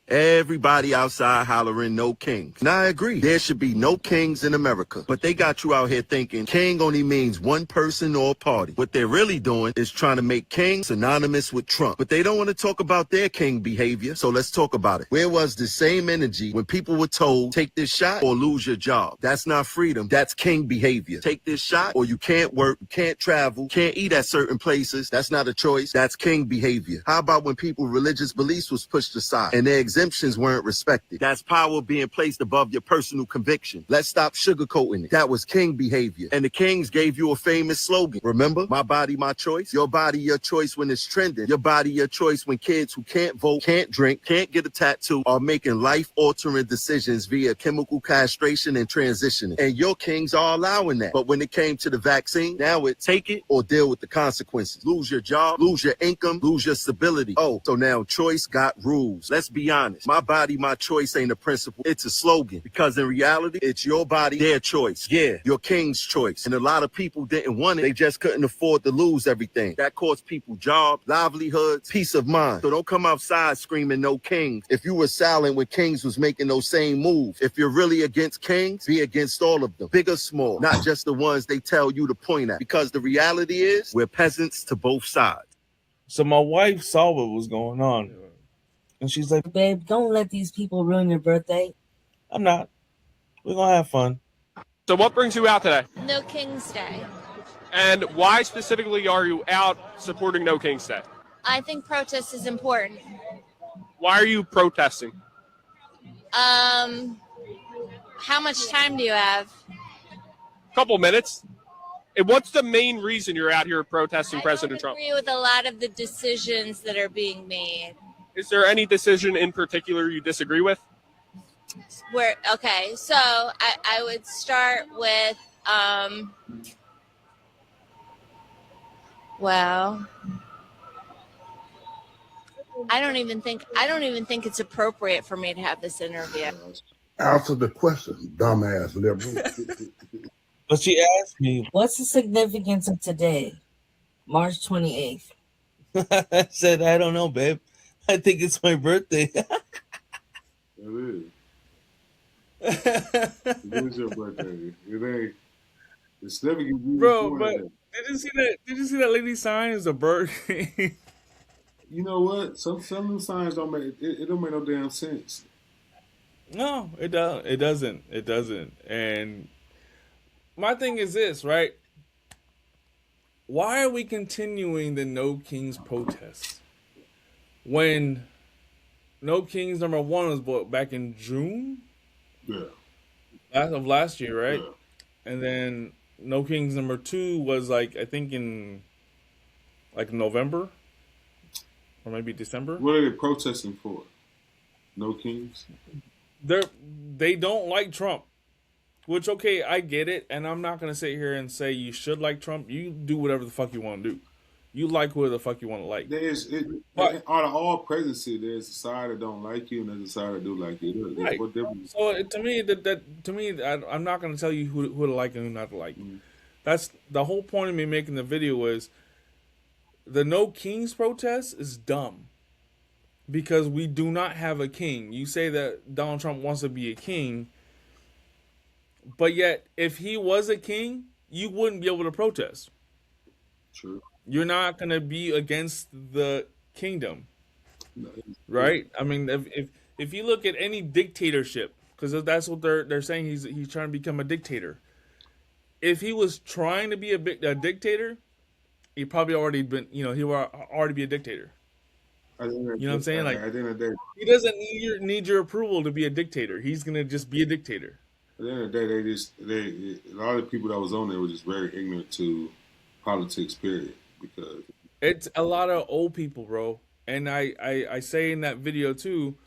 everybody outside hollering no kings. And I agree, there should be no kings in America. But they got you out here thinking king only means one person or party. What they're really doing is trying to make king synonymous with Trump. But they don't want to talk about their king behavior, so let's talk about it. Where was the same energy when people were told, take this shot or lose your job? That's not freedom, that's king behavior. Take this shot or you can't work, you can't travel, can't eat at certain places. That's not a choice, that's king behavior. How about when people's religious beliefs was pushed aside and their exemptions weren't respected? That's power being placed above your personal conviction. Let's stop sugarcoating it. That was king behavior. And the kings gave you a famous slogan. Remember? My body, my choice. Your body, your choice when it's trending. Your body, your choice when kids who can't vote, can't drink, can't get a tattoo are making life-altering decisions via chemical castration and transitioning. And your kings are allowing that. But when it came to the vaccine, now it's take it or deal with the consequences. Lose your job, lose your income, lose your stability. Oh, so now choice got rules. Let's be honest. My body, my choice ain't a principle. It's a slogan. Because in reality, it's your body, their choice. Yeah, your king's choice. And a lot of people didn't want it. They just couldn't afford to lose everything. That cost people jobs, livelihoods, peace of mind. So don't come outside screaming no kings if you were silent when kings was making those same moves. If you're really against kings, be against all of them, big or small, not just the ones they tell you to point at. Because the reality is, we're peasants to both sides. So my wife saw what was going on, and she's like, Babe, don't let these people ruin your birthday. I'm not. We're going to have fun. So what brings you out today? No King's Day. And why specifically are you out supporting No King's Day? I think protest is important. Why are you protesting? How much time do you have? Couple minutes. And what's the main reason you're out here protesting President Trump? I agree with a lot of the decisions that are being made. Is there any decision in particular you disagree with? Okay, so I would start with well, I don't even think it's appropriate for me to have this interview. Answer the question, dumbass liberal. But she asked me, What's the significance of today, March 28th? I said, I don't know, babe. I think it's my birthday. It is your birthday. It ain't. It's never you. Bro, but did you see that? Did you see that lady sign is a bird? You know what? Some of the signs don't make it don't make no damn sense. No, it doesn't. It doesn't. It doesn't. And my thing is this, right? Why are we continuing the No Kings protests when No Kings #1 was bought back in June? Yeah. Of last year, right? Yeah. And then No Kings #2 was like, I think in like November or maybe December. What are they protesting for? No Kings? They don't like Trump. Which, okay, I get it, and I'm not gonna sit here and say you should like Trump. You do whatever the fuck you want to do. You like whoever the fuck you want to like. Out of all presidency, there's a side that don't like you, and there's a side that do like you. Right. So to me, I'm not gonna tell you who to like and who not to like. Mm-hmm. That's the whole point of me making the video was the No Kings protest is dumb because we do not have a king. You say that Donald Trump wants to be a king. But yet, if he was a king, you wouldn't be able to protest. True. You're not going to be against the kingdom, right? I mean, if you look at any dictatorship, because that's what they're saying, he's trying to become a dictator. If he was trying to be a dictator, he probably already been, he would already be a dictator. You know what I'm saying? Like, at the end of the day, he doesn't need your approval to be a dictator. He's going to just be a dictator. At the end of the day, a lot of people that was on there were just very ignorant to politics, period. Because it's a lot of old people, bro. And I say in that video too,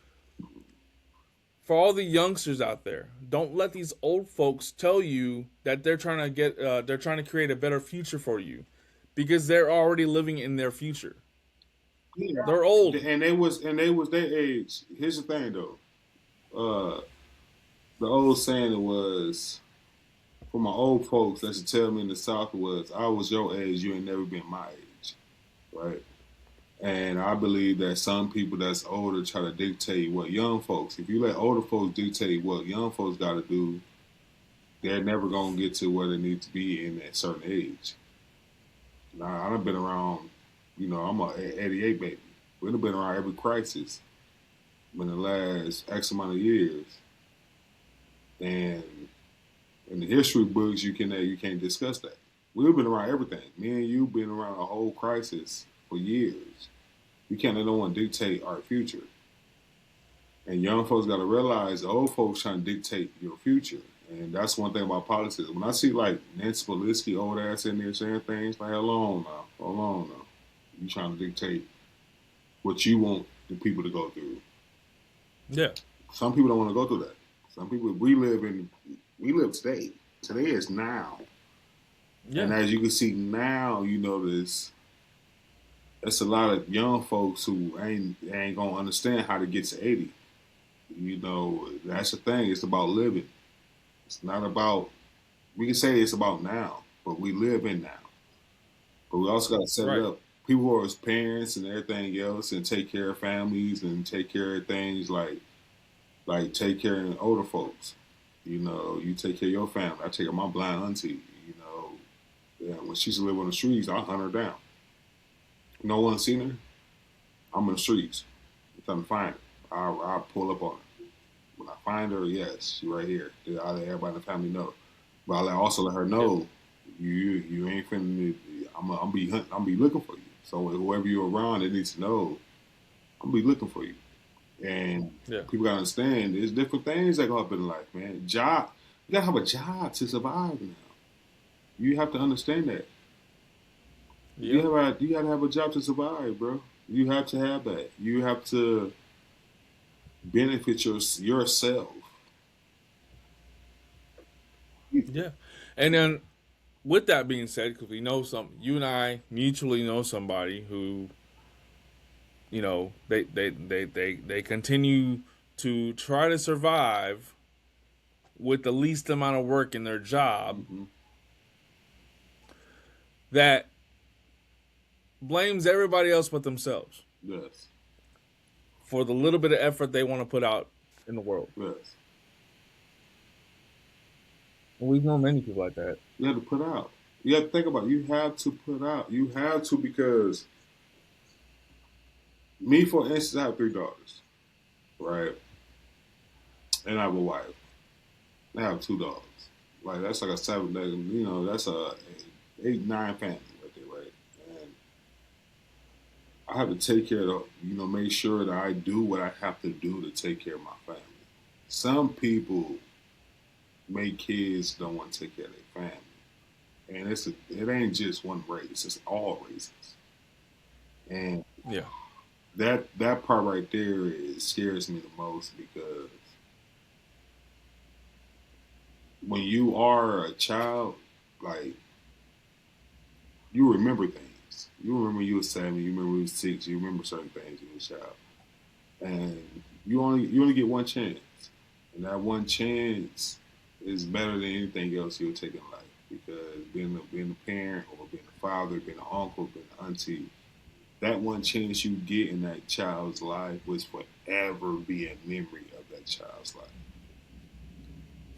for all the youngsters out there, don't let these old folks tell you that they're trying to create a better future for you, because they're already living in their future. Yeah. They're old. And they was their age. Here's the thing though. Uh, the old saying was for my old folks that should tell me in the South was, I was your age, you ain't never been my age. Right? And I believe that some people that's older try to dictate what young folks. If you let older folks dictate what young folks got to do, they're never gonna get to where they need to be in that certain age. Now I've been around. I'm a '88 baby. We've been around every crisis in the last X amount of years, and in the history books you can't discuss that. We've been around everything. Me and you been around a whole crisis for years. You can't let no one dictate our future. And young folks got to realize the old folks trying to dictate your future. And that's one thing about politics. When I see like Nancy Pelosi old ass in there saying things like, hold on now. You trying to dictate what you want the people to go through. Yeah. Some people don't want to go through that. Some people, we live today. Today is now. Yeah. And as you can see now, you notice it's a lot of young folks who ain't gonna understand how to get to 80. That's the thing. It's about living. It's not about. We can say it's about now, but we live in now. But we also got to set it up. People who are as parents and everything else, and take care of families and take care of things like take care of older folks. You take care of your family. I take care of my blind auntie. When she used to live on the streets, I hunt her down. No one seen her. I'm in the streets. I'm trying to find her. I'll pull up on her. When I find her, yes, she right here. I let everybody in the family know. But I also let her know you ain't finna. I'm be looking for you. So whoever you're around, it needs to know I'm be looking for you. And people gotta understand there's different things that go up in life, man. Job, you gotta have a job to survive now. You have to understand that. You gotta have a job to survive, bro. You have to have that. You have to benefit yourself. Yeah. And then with that being said, because you and I mutually know somebody who, they continue to try to survive with the least amount of work in their job, that blames everybody else but themselves. Yes. For the little bit of effort they want to put out in the world. Yes. And we've known many people like that. You have to put out. You have to think about it. You have to put out. You have to, because me, for instance, I have 3 daughters, right? And I have a wife. I have 2 dogs. Like, that's like a 7, that's a 8, 9 family right there, right? And I have to take care of, make sure that I do what I have to do to take care of my family. Some people make kids don't want to take care of their family. And it ain't just one race, it's all races. And that part right there scares me the most, because when you are a child, like, you remember things. You remember you were 7, you remember you were 6, you remember certain things when you were a child. And you only get one chance. And that one chance is better than anything else you'll take in life. Because being a parent, or being a father, being an uncle, being an auntie, that one chance you get in that child's life was forever be a memory of that child's life.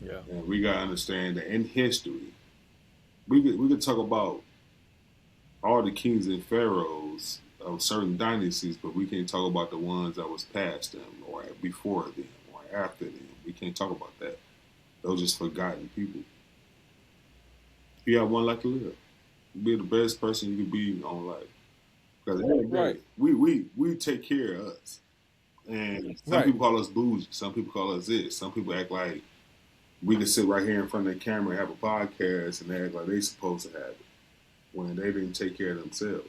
Yeah. And we gotta understand that in history, we could talk about all the kings and pharaohs of certain dynasties, but we can't talk about the ones that was past them, or before them, or after them. We can't talk about that. Those just forgotten people. You have one life to live. Be the best person you can be in your own life. Because we take care of us. And some people call us bougie. Some people call us this. Some people act like we can sit right here in front of the camera and have a podcast, and they act like they supposed to have it, when they didn't take care of themselves.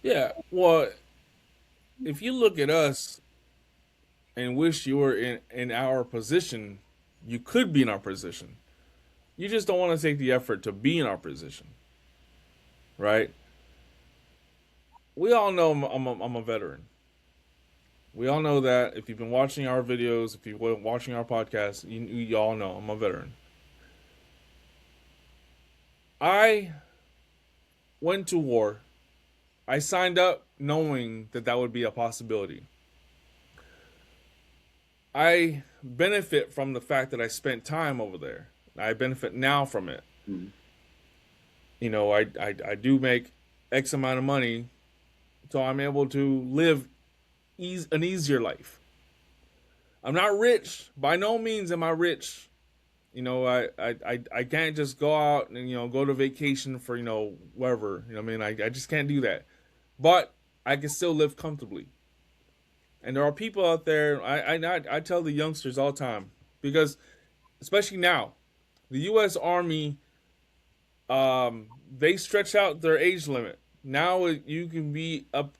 Yeah. Well, if you look at us, and wish you were in our position, you could be in our position. You just don't want to take the effort to be in our position, right? We all know I'm a veteran. We all know that if you've been watching our videos, if you've been watching our podcast, you all know I'm a veteran. I went to war. I signed up knowing that that would be a possibility. I benefit from the fact that I spent time over there. I benefit now from it. Mm-hmm. You know, I do make X amount of money, so I'm able to live an easier life. I'm not rich. By no means am I rich. You know, I can't just go out and, you know, go to vacation for, you know, wherever. You know what I mean? I just can't do that. But I can still live comfortably. And there are people out there, I tell the youngsters all the time, because especially now, the U.S. Army, they stretch out their age limit. Now you can be up,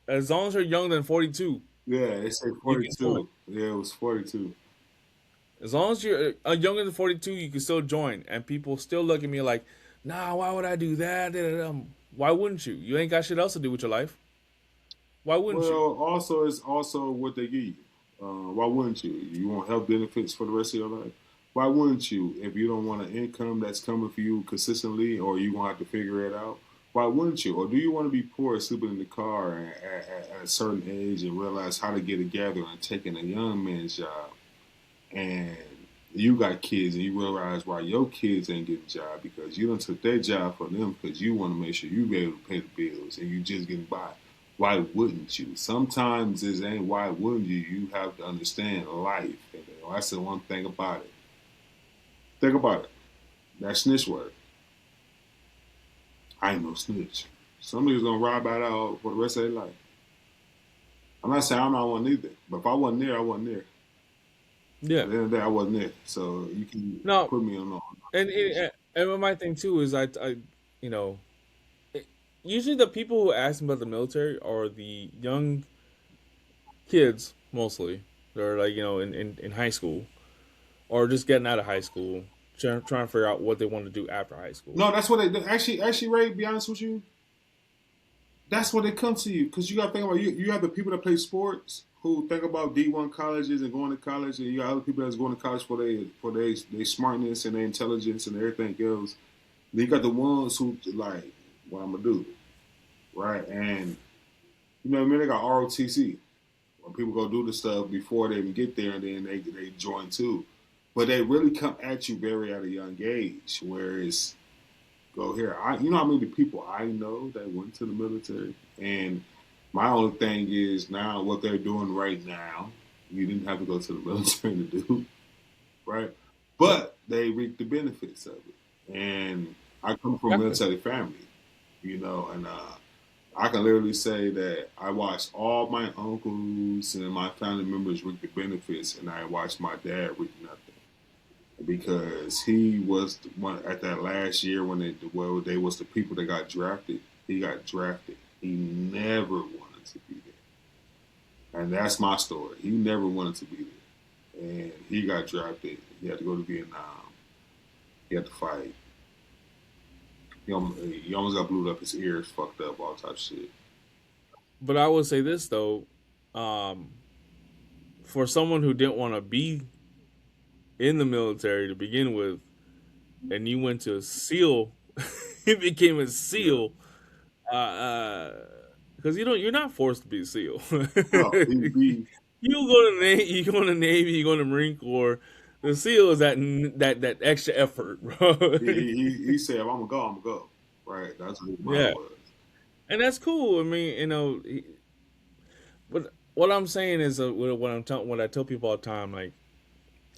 as long as you're younger than 42. Yeah, they say You can join. 42. Yeah, it was 42. As long as you're younger than 42, you can still join. And people still look at me like, nah, why would I do that? Why wouldn't you? You ain't got shit else to do with your life. Why wouldn't you? Well, also it's also what they give you. Why wouldn't you? You want health benefits for the rest of your life. Why wouldn't you? If you don't want an income that's coming for you consistently, or you gonna have to figure it out, why wouldn't you? Or do you want to be poor, sleeping in the car at a certain age and realize how to get together and taking a young man's job? And you got kids and you realize why your kids ain't getting a job because you don't took their job for them because you want to make sure you be able to pay the bills and you just getting by. Why wouldn't you? Sometimes it ain't why wouldn't you. You have to understand life. And that's the one thing about it. Think about it. That snitch word. I ain't no snitch. Some niggas gonna ride by that for the rest of their life. I'm not saying I'm not one either, but if I wasn't there, I wasn't there. Yeah. At the end of the day, I wasn't there, so you can No, put me on. and my thing too is you know, usually the people who ask me about the military are the young kids mostly. They're like, you know, in high school or just getting out of high school, trying to figure out what they want to do after high school. No, that's what they do. Actually, Ray. Be honest with you, that's what they come to you because you got to think about you. You have the people that play sports who think about D1 colleges and going to college, and you got other people that's going to college for their smartness and their intelligence and everything else. Then you got the ones who like, what I'm gonna do, right? And you know what I mean? They got ROTC when people go do the stuff before they even get there, and then they join too. But they really come at you very at a young age, whereas go here. You know how many people I know that went to the military, and my only thing is now what they're doing right now. You didn't have to go to the military to do, right? But they reap the benefits of it. And I come from a military family, you know, and I can literally say that I watched all my uncles and my family members reap the benefits, and I watched my dad reap nothing because he was the one at that last year when they was the people that got drafted. He got drafted. He never wanted to be there, and that's my story. He never wanted to be there, and he got drafted. He had to go to Vietnam. He had to fight. He almost got blew up. His ears fucked up. All type of shit. But I would say this though, for someone who didn't want to be in the military to begin with, and you went to SEAL, you became a SEAL, because you're not forced to be a SEAL. No, You go to the Navy, you go to the Navy, you go to the Marine Corps. The SEAL is that extra effort, bro. he said, if I'm gonna go. Right, that's what his mind was. And that's cool. I mean, you know, but what I'm saying is, what I tell people all the time, like,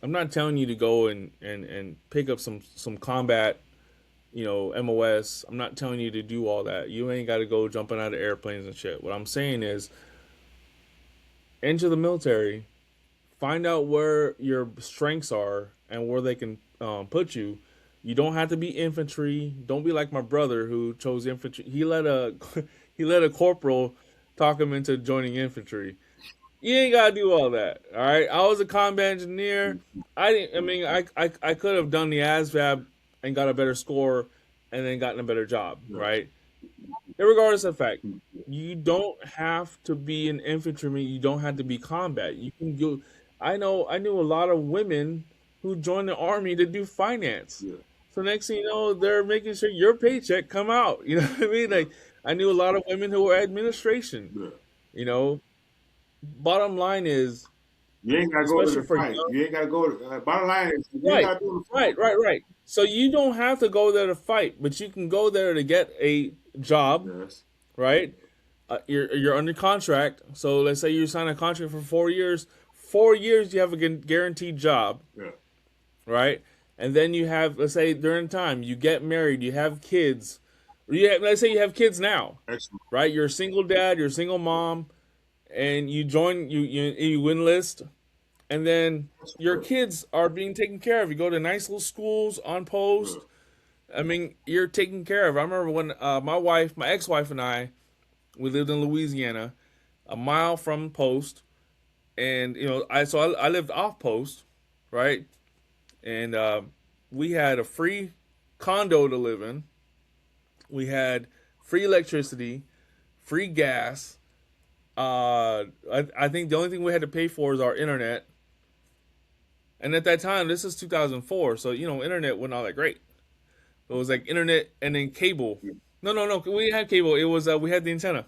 I'm not telling you to go and pick up some combat, you know, MOS. I'm not telling you to do all that. You ain't got to go jumping out of airplanes and shit. What I'm saying is, enter the military, find out where your strengths are and where they can put you. You don't have to be infantry. Don't be like my brother who chose infantry. He let a corporal talk him into joining infantry. You ain't gotta do all that. All right. I was a combat engineer. I didn't. I mean, I could have done the ASVAB and got a better score, and then gotten a better job. Yeah. Right. Regardless of fact, you don't have to be an infantryman. You don't have to be combat. You can go. I knew a lot of women who joined the army to do finance. Yeah. So next thing you know, they're making sure your paycheck come out. You know what I mean? Like I knew a lot of women who were administration. Yeah. You know, bottom line is, You ain't gotta go to especially the for fight. young, You ain't gotta go. Bottom line is, you ain't right, gotta do the fight. right. So you don't have to go there to fight, but you can go there to get a job, Yes. right? You're under contract. So let's say you sign a contract for 4 years. 4 years you have a guaranteed job, Yeah. right? And then you have, let's say during time you get married, you have kids. Let's say you have kids now, Excellent. right? You're a single dad, you're a single mom, and you join you enlist, and then your kids are being taken care of. You go to nice little schools on post. I mean, you're taken care of. I remember when my ex-wife and I, we lived in Louisiana, a mile from post, and I lived off post, right? And we had a free condo to live in. We had free electricity, free gas. I think the only thing we had to pay for is our internet. And at that time, this is 2004, so internet wasn't all that great. It was like internet and then cable. No, we didn't have cable. It was we had the antenna.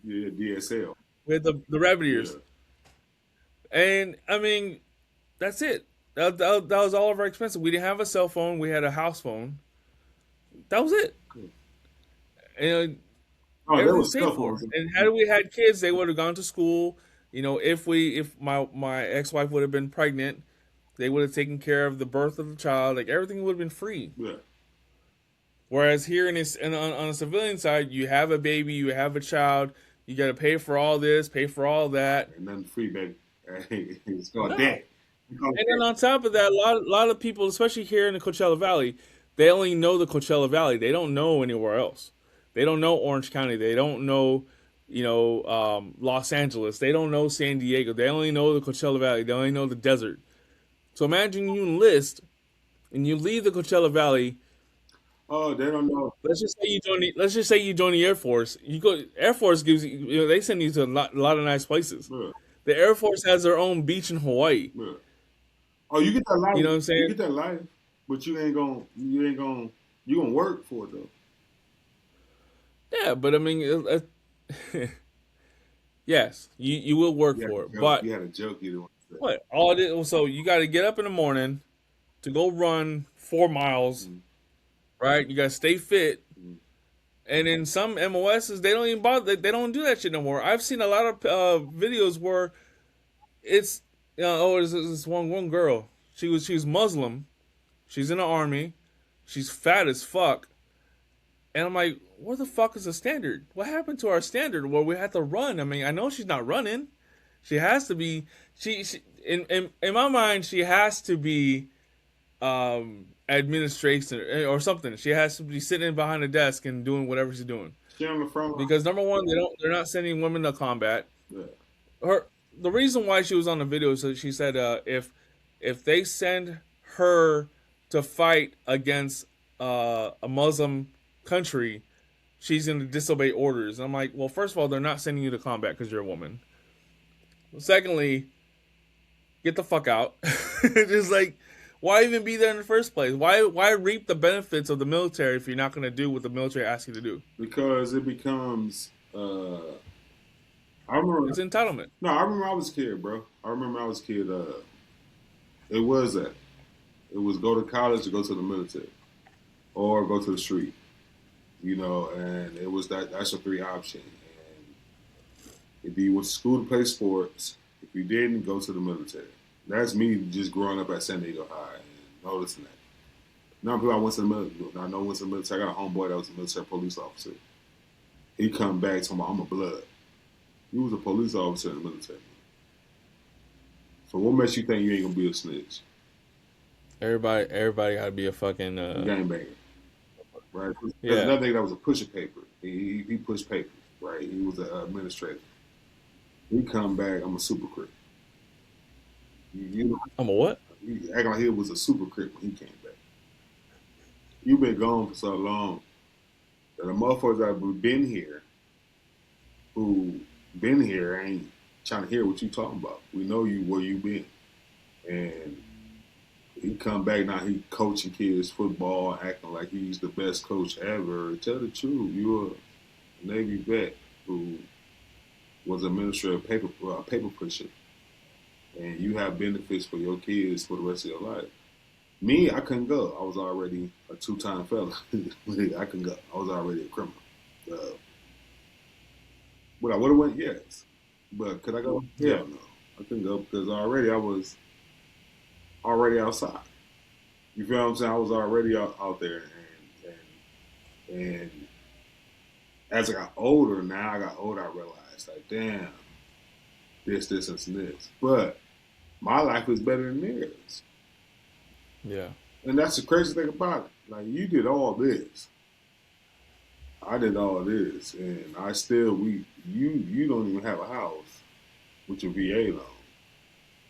Yeah, DSL. We had the rabbit ears. Yeah. And I mean, that's it. That was all of our expenses. We didn't have a cell phone. We had a house phone. That was it. And That everything's was paid tough. for. And had we had kids, they would have gone to school. If my ex-wife would have been pregnant, they would have taken care of the birth of the child. Like everything would have been free. Yeah. Whereas here on a civilian side, you have a baby, you have a child, you got to pay for all this, pay for all that. And nothing free, baby. It's called debt. And then on top of that, a lot of people, especially here in the Coachella Valley, they only know the Coachella Valley. They don't know anywhere else. They don't know Orange County. They don't know, Los Angeles. They don't know San Diego. They only know the Coachella Valley. They only know the desert. So imagine you enlist and you leave the Coachella Valley. Oh, they don't know. Let's just say you join the Air Force. You go. Air Force gives you. They send you to a lot of nice places. Yeah. The Air Force has their own beach in Hawaii. Yeah. Oh, you get that life. You know what I'm saying? You get that life, but you gonna work for it though. Yeah, but I mean, yes, you will work for it. But you had a joke you didn't want to say. what? All it is, so you got to get up in the morning to go run 4 miles, right? You got to stay fit. And in some MOSs, they don't even bother. They don't do that shit no more. I've seen a lot of videos where it's there's this one girl. She was Muslim. She's in the army. She's fat as fuck. And I'm like, where the fuck is the standard? What happened to our standard where we had to run? I mean, I know she's not running. She has to be. She in my mind, she has to be administration or something. She has to be sitting behind a desk and doing whatever she's doing. She on the front line. Because number one, they're not sending women to combat. Yeah. The reason why she was on the video is that she said if they send her to fight against a Muslim country, she's going to disobey orders. And I'm like, well, first of all, they're not sending you to combat because you're a woman. Secondly, get the fuck out. Just like, why even be there in the first place? Why reap the benefits of the military if you're not going to do what the military asks you to do? Because it becomes. I remember it's entitlement. No, I remember I was a kid, bro. I remember I was a kid. It was that. It was go to college or go to the military, or go to the street. And it was that's your 3 option. And if you went to school to play sports, if you didn't, go to the military. That's me just growing up at San Diego High and noticing that. Now people I went to the military. I know went to the military. I got a homeboy that was a military police officer. He come back talking about I'm a blood. He was a police officer in the military. So what makes you think you ain't gonna be a snitch? Everybody gotta be a fucking gangbanger. Right? Yeah. Another thing that was a pusher paper. He pushed papers, right? He was an administrator. He come back, I'm a super crip. You, I'm a what? you acting like he was a super crip when he came back. You've been gone for so long that the motherfuckers that have been here, who been here, ain't trying to hear what you talking about. We know you where you been, and he come back now. He coaching kids football, acting like he's the best coach ever. Tell the truth, you're a Navy vet who was a minister of paper pusher, and you have benefits for your kids for the rest of your life. Me, I couldn't go. I was already a two-time felon. I couldn't go. I was already a criminal. Uh, but I would have went, yes. But could I go? Yeah. Hell no. I couldn't go because I was already outside. You feel what I'm saying? I was already out there, and as I got older, I realized like, damn, this, and this. But my life is better than theirs. Yeah. And that's the crazy thing about it. Like, you did all this. I did all this, and I still you don't even have a house with your VA loan.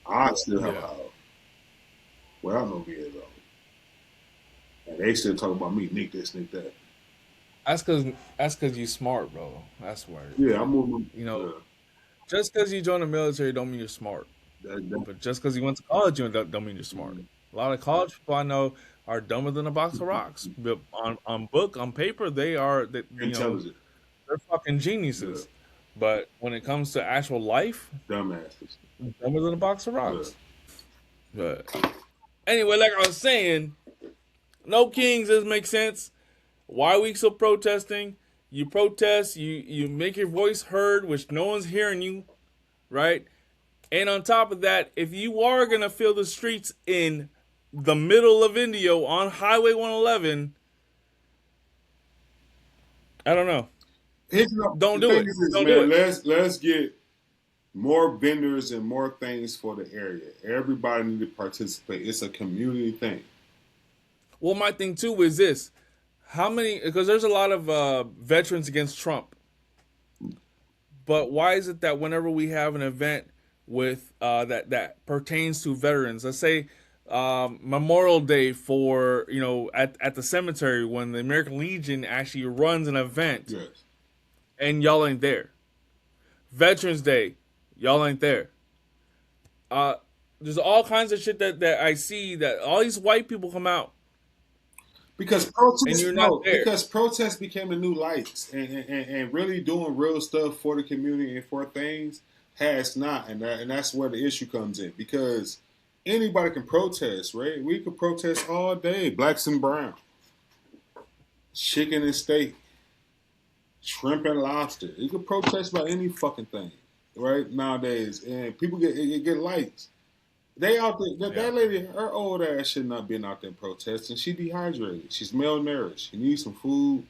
I still have a Yeah. house without no VA loan, and they still talk about me, Nick this, Nick that. That's cause you smart, bro. That's why. Yeah, I'm moving. You know, just because you join the military don't mean you're smart. But just because you went to college, you don't mean you're smart. A lot of college people I know are dumber than a box of rocks. But on paper, intelligent, they're fucking yeah. geniuses. But when it comes to actual life, Dumbasses, dumber than a box of yeah. rocks. But anyway, like I was saying, no kings doesn't make sense. Why are we still protesting? You protest, you make your voice heard, which no one's hearing you, right? And on top of that, if you are gonna fill the streets in the middle of India on Highway 111, I don't know. Don't The do thing it. is this, Don't do man. it. Let's get more vendors and more things for the area. Everybody need to participate. It's a community thing. Well, my thing too is this: how many? Because there's a lot of veterans against Trump. But why is it that whenever we have an event with that pertains to veterans, let's say Memorial Day for at the cemetery when the American Legion actually runs an event, Yes. and y'all ain't there. Veterans Day, y'all ain't there. Uh, there's all kinds of shit that I see that all these white people come out Because and protests, you're not no, there. because protests became the new lights, and really doing real stuff for the community and for things has not, and that's where the issue comes in. Because anybody can protest, right? We could protest all day, blacks and brown, chicken and steak, shrimp and lobster. You can protest about any fucking thing, right? Nowadays, and people get likes. They out there. Yeah, That lady, her old ass should not been out there protesting. She dehydrated. She's malnourished. She needs some food,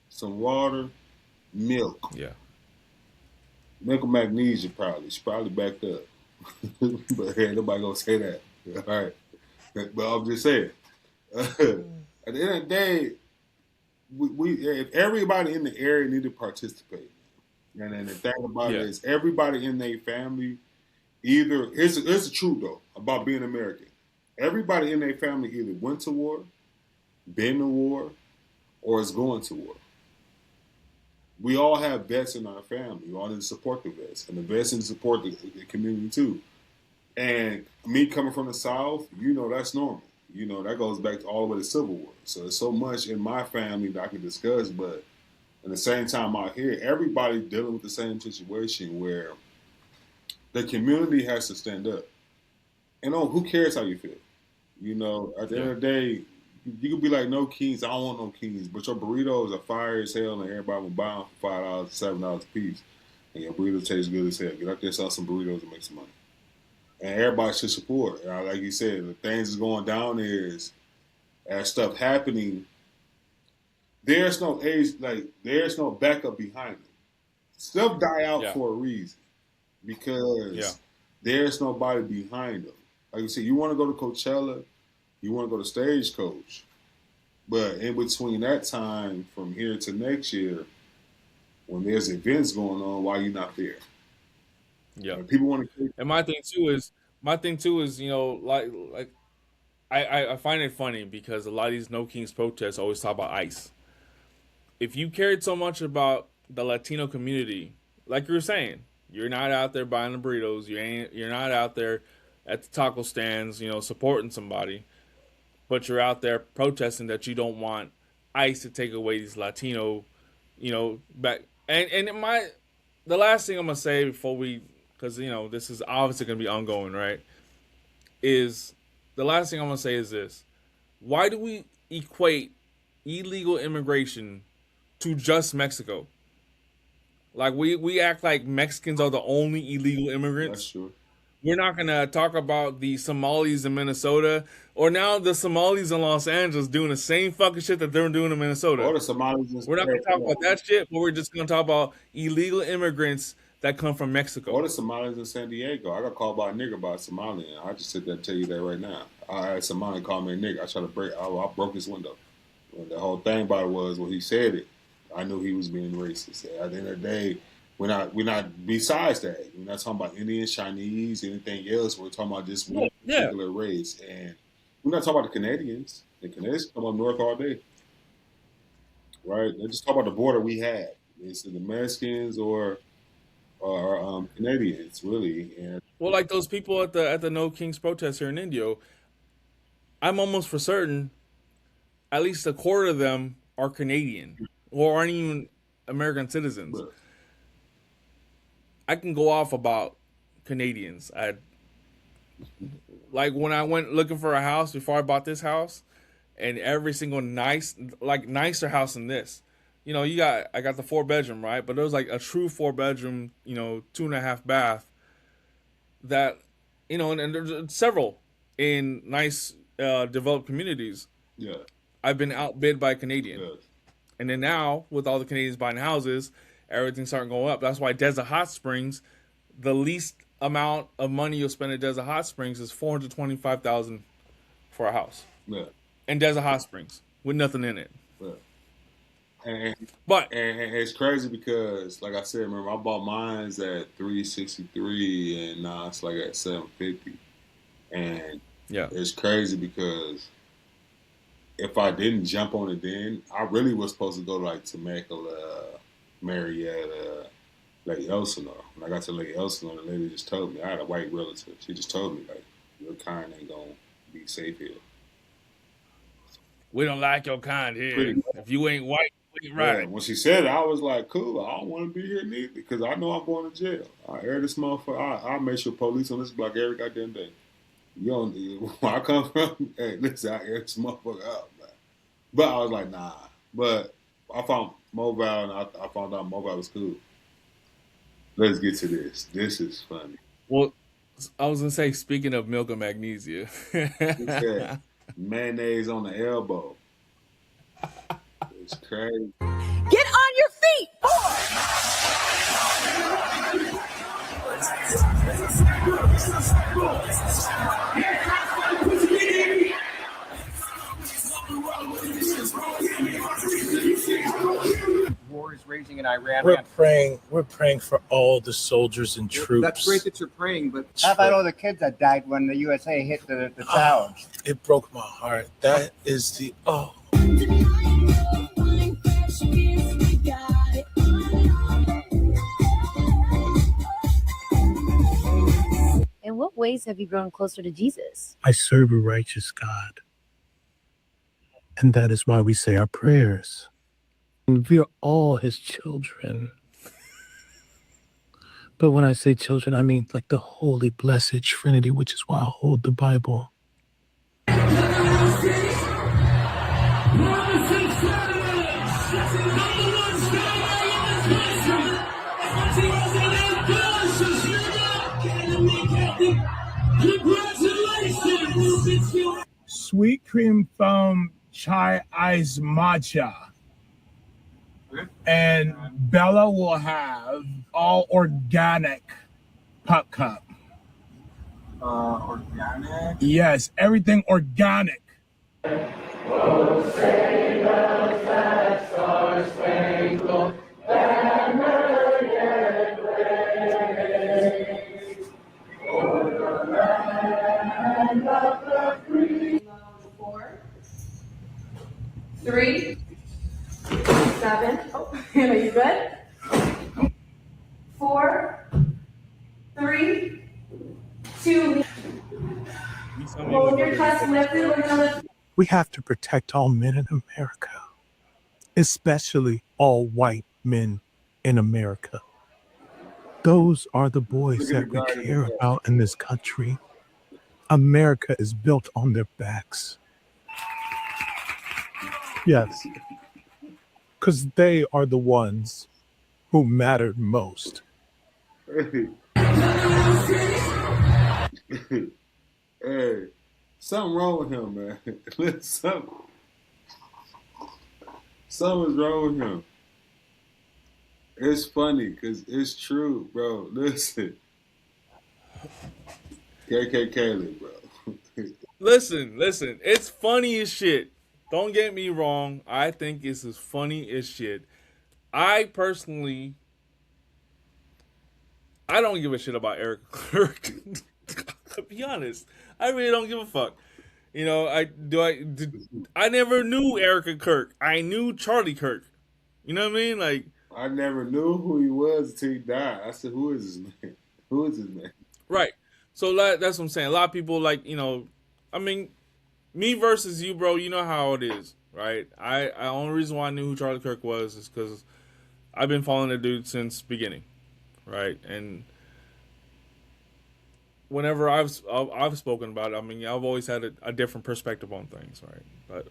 some water, milk, yeah, milk and magnesia. Probably she probably backed up, but hey, nobody gonna say that. All right, but I'm just saying. At the end of the day, we if everybody in the area need to participate, and then the thing about it yeah, is everybody in their family either here's the truth though about being American. Everybody in their family either went to war, been to war, or is going to war. We all have vets in our family. We all need to support the vets, and the vets need to support the community too. And me coming from the South, that's normal. That goes back to all the way to Civil War. So there's so much in my family that I can discuss, but at the same time out here, everybody dealing with the same situation where the community has to stand up. And who cares how you feel? At the end yeah, of the day, you could be like, no kings, I don't want no kings, but your burritos are fire as hell, and everybody will buy them for $5, $7 a piece, and your burrito tastes good as hell. Get out there, sell some burritos, and make some money. And everybody should support. Like you said, the things that's going down there is as stuff happening. There's no age, like there's no backup behind it. Stuff die out yeah, for a reason yeah, because there's nobody behind them. Like you said, you want to go to Coachella, you want to go to Stagecoach, but in between that time, from here to next year, when there's events going on, why you not there? Yeah. People want to. And my thing too is, like I find it funny because a lot of these No Kings protests always talk about ICE. If you cared so much about the Latino community, like you were saying, you're not out there buying the burritos. You're not out there at the taco stands, supporting somebody, but you're out there protesting that you don't want ICE to take away these Latino, back. The last thing I'm gonna say before we, because this is obviously gonna be ongoing, right? Is the last thing I'm gonna say is this: why do we equate illegal immigration to just Mexico? Like we act like Mexicans are the only illegal immigrants. That's true. We're not gonna talk about the Somalis in Minnesota, or now the Somalis in Los Angeles doing the same fucking shit that they're doing in Minnesota. Or the Somalis. We're not gonna talk about that shit, but we're just gonna talk about illegal immigrants that come from Mexico. Or the Somalis in San Diego. I got called by a nigga by a Somali, and I just sit there and tell you that right now. I had Somali call me a nigga. I broke his window. And the whole thing about it was when he said it, I knew he was being racist. At the end of the day, we're not besides that. We're not talking about Indians, Chinese, anything else. We're talking about just one particular race. And we're not talking about the Canadians. The Canadians come up north all day. Right? They just talk about the border we have. It's the Mexicans or Canadians, really. And well, like those people at the No Kings protest here in Indio, I'm almost for certain at least a quarter of them are Canadian or aren't even American citizens. But I can go off about Canadians. Like when I went looking for a house before I bought this house, and every single nicer house than this. I got the 4-bedroom, right? But there was like a true 4-bedroom, 2.5 bath that, and there's several in nice developed communities. Yeah. I've been outbid by Canadian. Yeah. And then now, with all the Canadians buying houses, everything's starting going up. That's why Desert Hot Springs, the least amount of money you'll spend at Desert Hot Springs is $425,000 for a house. Yeah. In Desert Hot Springs, with nothing in it. Yeah. And But it's crazy because, like I said, remember I bought mines at $363, and now it's like at $750. And yeah, it's crazy because if I didn't jump on it then, I really was supposed to go like Temecula, Marietta, Lake Elsinore. When I got to Lake Elsinore, the lady just told me, I had a white relative. She just told me, like, your kind ain't gonna be safe here. We don't like your kind here. If you ain't white, you ain't right. Yeah, when she said it, I was like, cool, I don't want to be here neither because I know I'm going to jail. I air this motherfucker. I make sure police on this block every goddamn day. You don't, where I come from, hey, listen, I air this motherfucker out, man. But I was like, nah. But I found Mobile, and I found out Mobile was cool. Let's get to this. This is funny. Well, I was going to say, speaking of milk and magnesia. Mayonnaise on the elbow. It's crazy. Get on your feet! War is raging in Iran. We're praying for all the soldiers and troops. That's great that you're praying, but how about all the kids that died when the USA hit the towers? It broke my heart. That is the In what ways have you grown closer to Jesus? I serve a righteous God. And that is why we say our prayers. And we are all his children. But when I say children, I mean like the holy, blessed Trinity, which is why I hold the Bible. Sweet cream foam chai ice matcha. And Bella will have all organic pop cup. Organic? Yes, everything organic. Oh, say the sad star spangled banner yet waving. 3, 7. Oh, Hannah, you good? 4, 3, 2. Hold your chest lifted. We're gonna lift. We have to protect all men in America, especially all white men in America. Those are the boys Look at the that we guy in the care back. about in this country. America is built on their backs. Yes, because they are the ones who mattered most. Hey, something wrong with him, man. Something's wrong with him. It's funny because it's true, bro. Listen, KKK, bro. Listen, it's funny as shit. Don't get me wrong. I think it's as funny as shit. I personally, I don't give a shit about Eric Kirk. To be honest, I really don't give a fuck. You know, I never knew Erica Kirk. I knew Charlie Kirk. You know what I mean? Like, I never knew who he was until he died. I said, "Who is this man? Who is this man?" right. So that's what I'm saying. A lot of people like, I mean, me versus you, bro. You know how it is, right? I only reason why I knew who Charlie Kirk was is because I've been following the dude since beginning, right? And whenever I've spoken about it, I mean, I've always had a different perspective on things, right?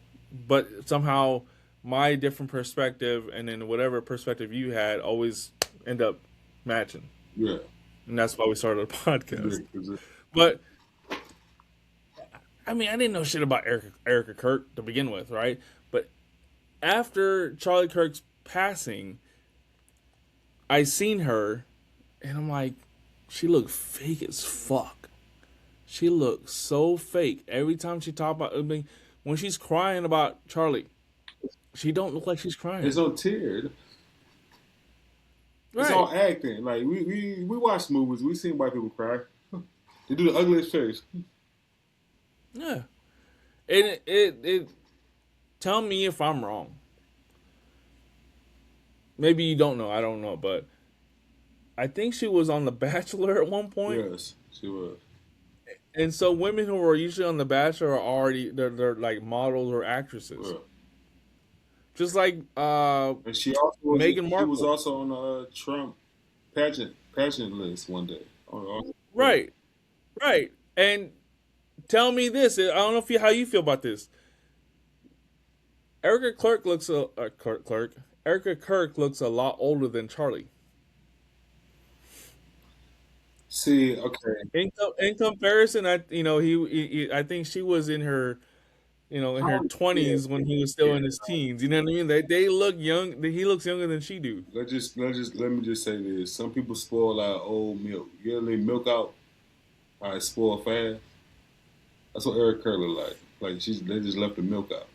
But somehow my different perspective and then whatever perspective you had always end up matching. Yeah, and that's why we started a podcast. But I mean, I didn't know shit about Erica Kirk to begin with, right? But after Charlie Kirk's passing, I seen her, and I'm like, she looked fake as fuck. She looked so fake. Every time she talked about, I mean, when she's crying about Charlie, she don't look like she's crying. It's no tears. Right. It's all acting. Like we watch movies. We seen white people cry. They do the ugliest face. Yeah. And it tell me if I'm wrong. Maybe you don't know. I don't know, but I think she was on The Bachelor at one point. Yes, she was. And so women who are usually on The Bachelor are already they're like models or actresses. Yeah. Just like and she also was, Meghan Markle. She was also on the Trump pageant list one day. Right. And tell me this. I don't know how you feel about this. Erica Kirk looks Erica Kirk looks a lot older than Charlie. See, okay. In comparison, I think she was in her, in her 20s when he was still in his teens. You know what I mean? They look young. He looks younger than she do. Let me just say this. Some people spoil out old milk. You ever leave milk out? How it spoil fast. That's what Eric Kirk looked like. Like they just left the milk out.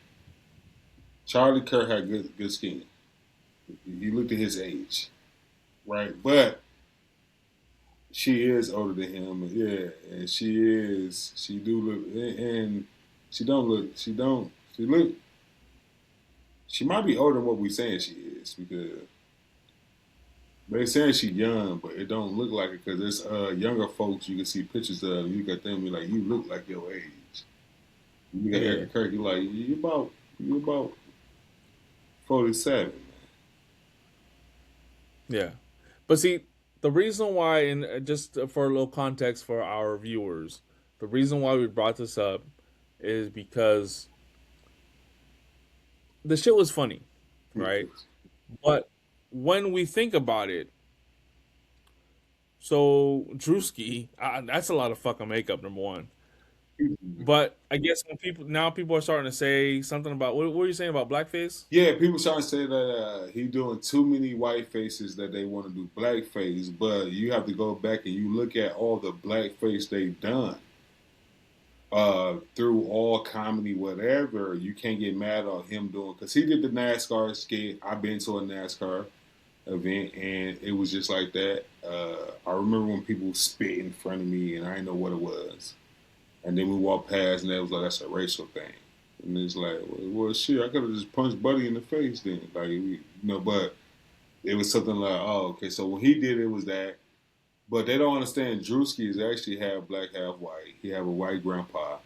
Charlie Kirk had good skin. He looked at his age, right? But she is older than him, and she do look, and she might be older than what we saying she is, because they saying she young, but it don't look like it, because there's younger folks you can see pictures of, you got them be like, you look like your age. You got Eric Kirk, you like, you about 47. Yeah. But see, the reason why, and just for a little context for our viewers, the reason why we brought this up is because the shit was funny, right? But when we think about it, so Drewski, that's a lot of fucking makeup, number one. But I guess when people are starting to say something about, what were you saying about blackface? Yeah, people trying to say that he doing too many white faces, that they want to do blackface, but you have to go back and you look at all the blackface they've done through all comedy, whatever. You can't get mad on him doing, because he did the NASCAR skit. I've been to a NASCAR event, and it was just like that. I remember when people spit in front of me, and I didn't know what it was. And then we walked past, and they was like, that's a racial thing. And it's like, well, shit, I could have just punched Buddy in the face then. Like, but it was something like, oh, okay, so when he did it was that. But they don't understand Drewski is actually half black, half white. He have a white grandpa.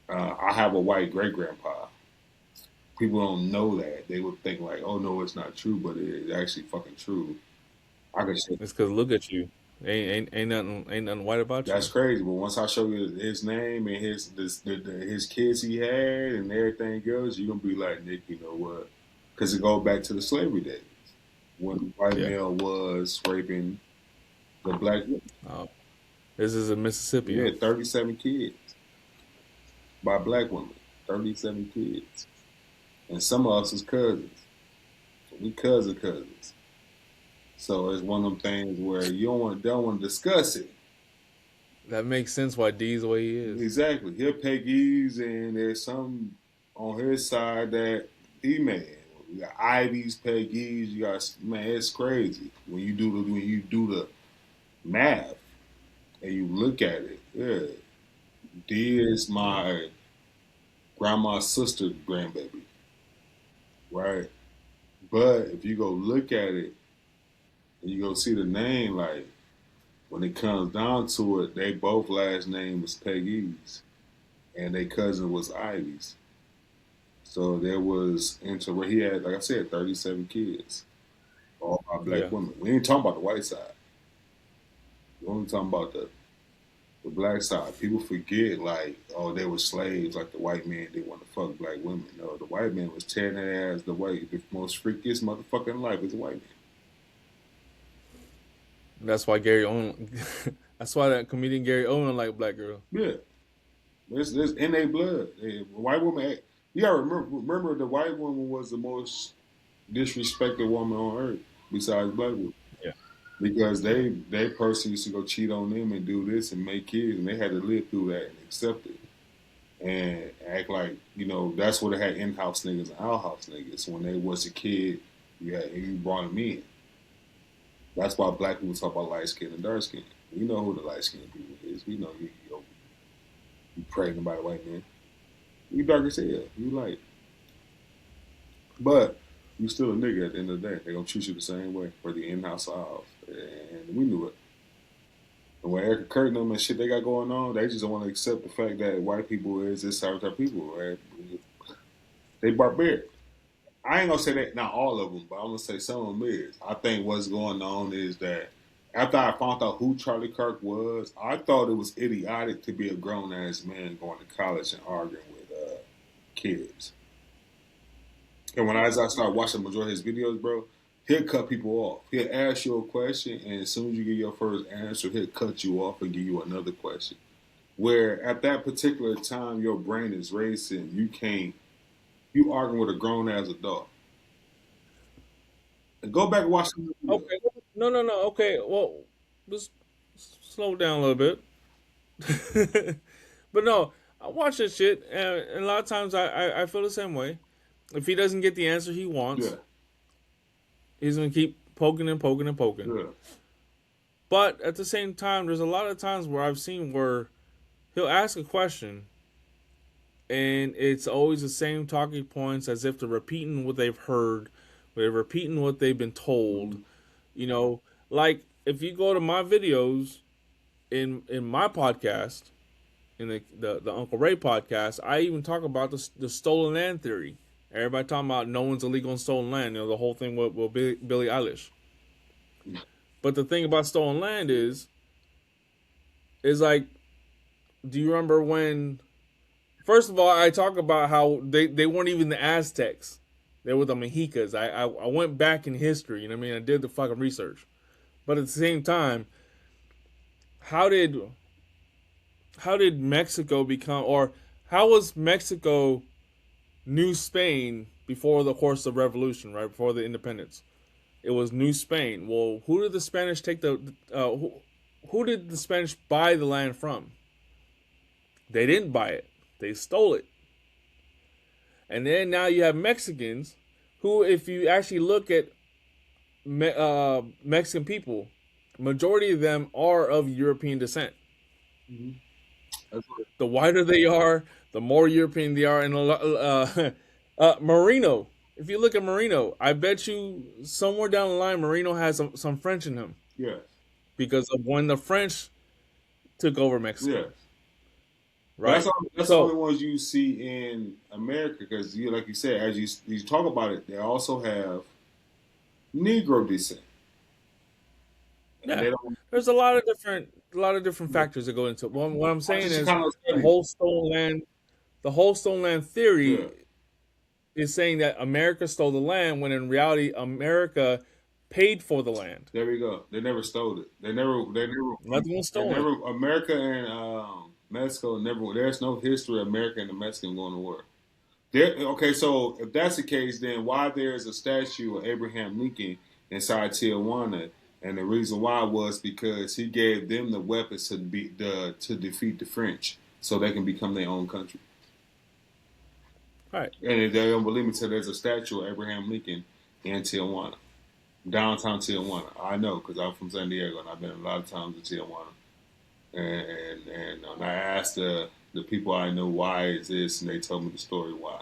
I have a white great grandpa. People don't know that. They would think like, oh no, it's not true, but it is actually fucking true. I can say It's because look at you. Ain't nothing white about you. that's crazy. But once I show you his name and his kids he had and everything else, you're gonna be like, Nick, you know what? Because it goes back to the slavery days when the white male was raping the black woman. Oh, this is in Mississippi. Yeah, 37 kids by black women. 37 kids. And some of us is cousins. So we cousins. So it's one of them things where you don't want to discuss it. That makes sense why D's the way he is. Exactly. He'll Peggy's and there's some on his side that he made. You got Ivy's, Peggy's, you got it's crazy. When you do the math and you look at it, yeah. D is my grandma's sister grandbaby. Right? But if you go look at it and you go see the name, like when it comes down to it, they both last name was Peggy's and their cousin was Ivy's. So there was he had, like I said, 37 kids, all by black women. We ain't talking about the white side. We're only talking about the black side. People forget, like, oh, they were slaves, like the white man didn't want to fuck black women. No, the white man was tearing their ass. The most freakiest motherfucker in life is a white man. That's why Gary Owen. That's why that comedian Gary Owen like black girl. Yeah, it's in their blood. White woman. You gotta remember the white woman was the most disrespected woman on earth besides black women. Yeah. Because they person used to go cheat on them and do this and make kids, and they had to live through that and accept it and act like, that's where they had in-house niggas and out-house niggas. When they was a kid, you brought them in. That's why black people talk about light skin and dark skin. We know who the light skinned people is. We know you pregnant by the white man. You dark as hell. You light. But you still a nigga at the end of the day. They're gonna treat you the same way, whether you're in-house or out. And we knew it. And when Erica Curtin and shit they got going on, they just don't want to accept the fact that white people is this type of people. Right? They barbaric. I ain't gonna say that, not all of them, but I'm gonna say some of them is. I think what's going on is that after I found out who Charlie Kirk was, I thought it was idiotic to be a grown-ass man going to college and arguing with kids. And as I started watching the majority of his videos, bro, he'll cut people off. He'll ask you a question, and as soon as you get your first answer, he'll cut you off and give you another question. Where at that particular time, your brain is racing. You arguing with a grown-ass adult. And go back and watch the video. Okay. No. Okay. Well, just slow down a little bit. But no, I watch this shit, and a lot of times I feel the same way. If he doesn't get the answer he wants, he's gonna keep poking and poking and poking. Yeah. But at the same time, there's a lot of times where I've seen where he'll ask a question, and it's always the same talking points as if they're repeating what they've heard, they're repeating what they've been told. Like if you go to my videos in my podcast, in the Uncle Ray podcast, I even talk about the stolen land theory. Everybody talking about no one's illegal in stolen land. The whole thing with Billie Eilish. But the thing about stolen land is like, do you remember when? First of all, I talk about how they weren't even the Aztecs; they were the Mexicas. I went back in history. You know what I mean? I did the fucking research. But at the same time, how did Mexico become, or how was Mexico New Spain before the course of revolution, right before the independence? It was New Spain. Well, who did the Spanish take who did the Spanish buy the land from? They didn't buy it. They stole it. And then now you have Mexicans who, if you actually look at Mexican people, majority of them are of European descent. Mm-hmm. The whiter they are, the more European they are. And Marino, if you look at Marino, I bet you somewhere down the line, Marino has some French in him Yes. because of when the French took over Mexico. Yes. Right. That's the only ones you see in America because, like you said, as you talk about it, they also have Negro descent. Yeah. There's a lot of different factors that go into it. What I'm saying is the whole stolen land theory is saying that America stole the land when in reality America paid for the land. There we go. They never stole it. Nothing was stolen. America and Mexico never. There's no history of America and the Mexican going to war. Okay, so if that's the case, then why there's a statue of Abraham Lincoln inside Tijuana? And the reason why was because he gave them the weapons to defeat the French, so they can become their own country. Right. And if they don't believe me, so there's a statue of Abraham Lincoln in Tijuana, downtown Tijuana. I know because I'm from San Diego and I've been a lot of times in Tijuana. And I asked the people I know why is this, and they told me the story why.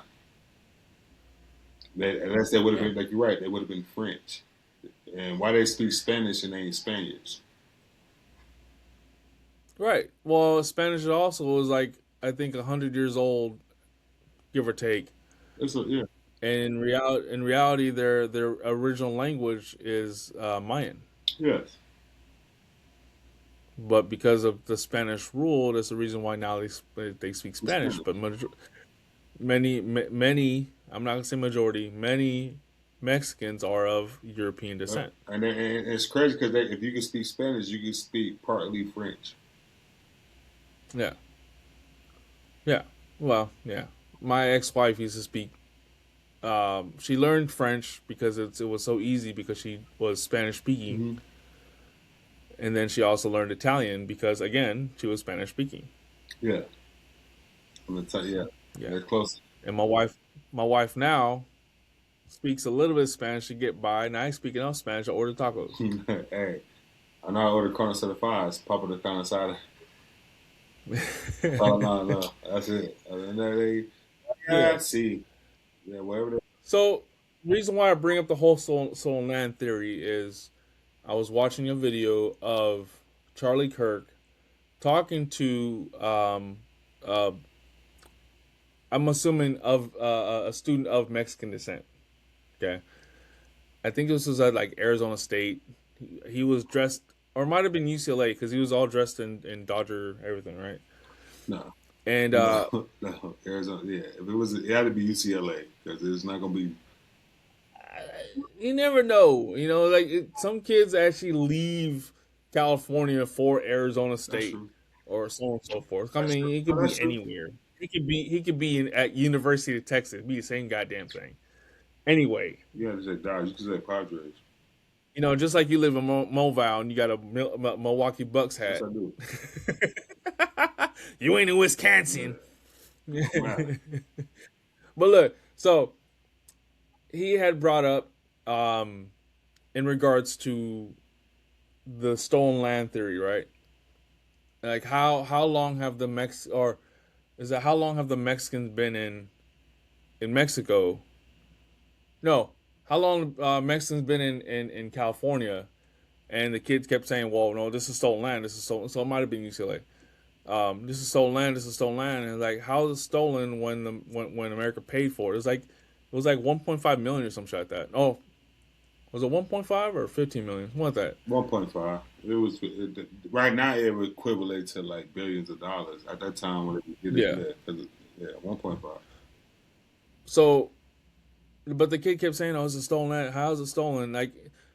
Unless they would have been, like you're right, they would have been French. And why they speak Spanish and they ain't Spaniards. Right. Well, Spanish also was like, I think 100 years old, give or take. Yeah. And in reality, their original language is Mayan. Yes. But because of the Spanish rule, that's the reason why now they speak Spanish. But many, I'm not gonna say majority, many Mexicans are of European descent. And it's crazy because if you can speak Spanish, you can speak partly French. Yeah. Yeah. Well, yeah. My ex-wife used to speak. She learned French because it was so easy because she was Spanish speaking. Mm-hmm. And then she also learned Italian because, again, she was Spanish speaking. Yeah. I'm gonna tell you, yeah. They're close. And my wife now speaks a little bit of Spanish to get by. And I speak enough Spanish to order tacos. Hey, I know I order carne asada, Papa de carne asada. Oh, no. That's it. And then see. Yeah, whatever. So, the reason why I bring up the whole stolen land theory is I was watching a video of Charlie Kirk talking to, I'm assuming, of a student of Mexican descent. Okay. I think this was at like Arizona State. He was dressed, or it might have been UCLA because he was all dressed in Dodger everything, right? No. And no, Arizona. Yeah, if it had to be UCLA because it's not gonna be. You never know, like some kids actually leave California for Arizona State or so on and so forth. I mean, he could be anywhere. He could be at University of Texas. Be the same goddamn thing. Anyway, you have to say Dodgers. You can say Padres. Just like you live in Mobile and you got a Milwaukee Bucks hat. Yes, I do. You ain't in Wisconsin. Wow. But look, so he had brought up in regards to the stolen land theory, right? Like how long have the how long have the Mexicans been in Mexico? No, how long Mexicans been in California? And the kids kept saying, "Well, no, this is stolen land. This is stolen." So it might have been UCLA. This is stolen land. This is stolen land. And like, how is it stolen when America paid for it? It was like 1.5 million or some shit like that. Oh, was it 1.5 or 15 million? What that? 1.5. It was right now. It would equivalent to like billions of dollars at that time when it was getting 1.5. So, but the kid kept saying, "Oh, is it stolen land? How is it stolen?" Like,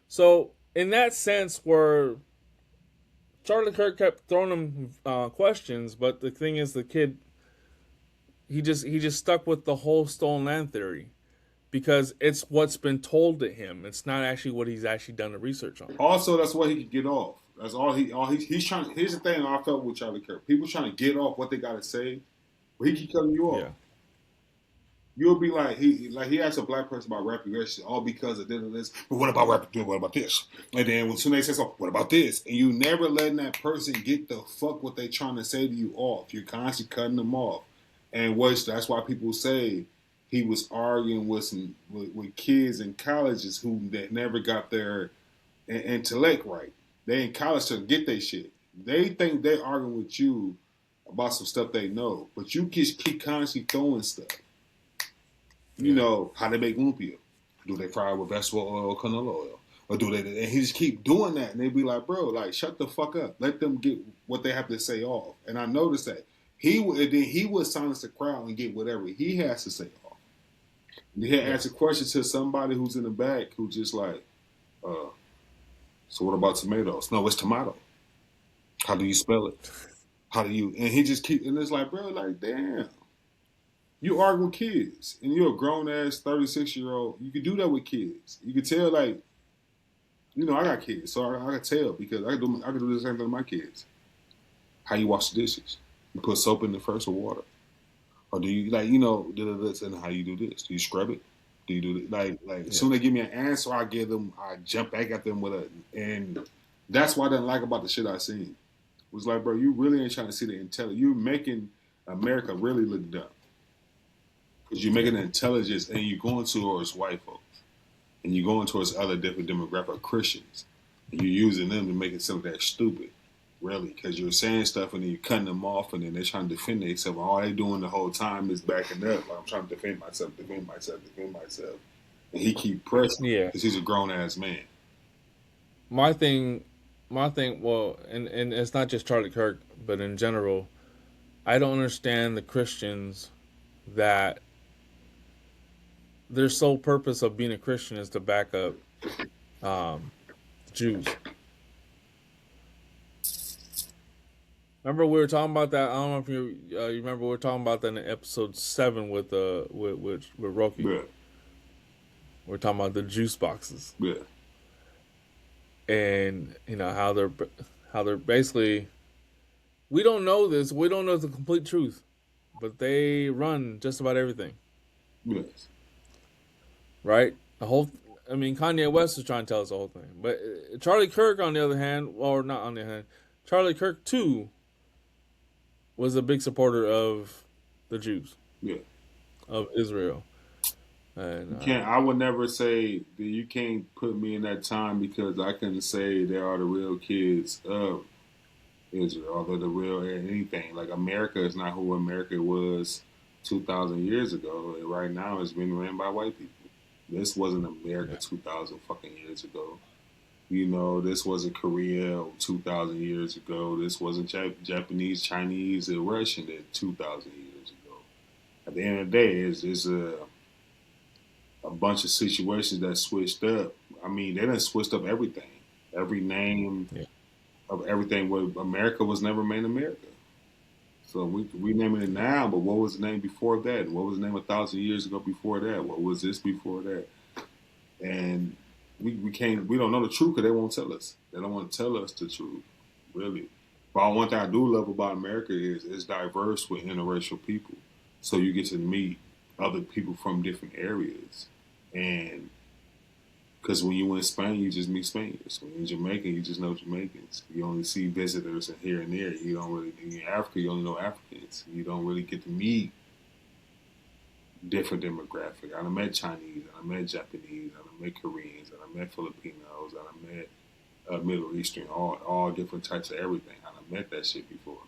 so in that sense, where Charlie Kirk kept throwing him questions, but the thing is, the kid he just stuck with the whole stolen land theory because it's what's been told to him. It's not actually what he's actually done the research on. Also, that's what he could get off. That's all he's trying. Here's the thing I felt with Charlie Kirk: people trying to get off what they got to say, but he keep cutting you off. You'll be like he asked a black person about reparations, all because of this. But what about reparations? What about this? And then when they say so, what about this? And you never letting that person get the fuck what they trying to say to you off. You're constantly cutting them off. And that's why people say he was arguing with kids in colleges that never got their intellect right. They in college to get their shit. They think they arguing with you about some stuff they know, but you just keep constantly throwing stuff. You know, how they make lumpia. Do they fry it with vegetable oil or canola oil? Or do they? And he just keep doing that. And they be like, bro, like, shut the fuck up. Let them get what they have to say off. And I noticed that. He would silence the crowd and get whatever he has to say off. And he ask a question to somebody who's in the back who just like, so what about tomatoes? No, it's tomato. How do you spell it? How do you? And he just keep, and it's like, bro, like, damn. You argue with kids, and you're a grown ass 36-year-old. You can do that with kids. You can tell, like, you know, I got kids, so I can tell because I can do the same thing to my kids. How you wash the dishes? You put soap in it first or water, or do you like, you know, and how you do this? Do you scrub it? Do you do it? Like as soon as they give me an answer, I jump back at them with and that's what I didn't like about the shit I seen. It was like, bro, you really ain't trying to see the intelligence. You're making America really look dumb. Because you're making intelligence and you're going towards white folks. And you're going towards other different demographic Christians. And you're using them to make it something that's stupid. Really. Because you're saying stuff and then you're cutting them off and then they're trying to defend themselves. All they're doing the whole time is backing up. Like, I'm trying to defend myself. And he keep pressing because he's a grown-ass man. My thing, well, and it's not just Charlie Kirk, but in general, I don't understand the Christians that their sole purpose of being a Christian is to back up Jews. Remember we were talking about that? I don't know if you remember we were talking about that in episode 7 with Roki. Yeah. We're talking about the juice boxes. Yeah. And you know how they're basically, we don't know this. We don't know the complete truth, but they run just about everything. Yes. Right? Kanye West is trying to tell us the whole thing. But Charlie Kirk, on the other hand, or not on the other hand, Charlie Kirk, too, was a big supporter of the Jews. Yeah. Of Israel. And I would never say that you can't put me in that time because I can say they are the real kids of Israel, or they're the real anything. Like, America is not who America was 2,000 years ago. Right now it's being ran by white people. This wasn't America 2,000 fucking years ago. You know, this wasn't Korea 2,000 years ago. This wasn't Japanese, Chinese, or Russian 2,000 years ago. At the end of the day, it's a bunch of situations that switched up. I mean, they done switched up everything. Every name of everything. America was never made America. So we naming it now, but what was the name before that? What was the name 1,000 years ago before that? What was this before that? And we don't know the truth because they won't tell us. They don't want to tell us the truth, really. But one thing I do love about America is it's diverse with interracial people. So you get to meet other people from different areas. And because when you in Spain, you just meet Spaniards. When you're in Jamaica, you just know Jamaicans. You only see visitors here and there. You don't really, in Africa, you only know Africans. You don't really get to meet different demographic. I met Chinese, I met Japanese, I met Koreans, I met Filipinos, I met Middle Eastern, all different types of everything. I met that shit before.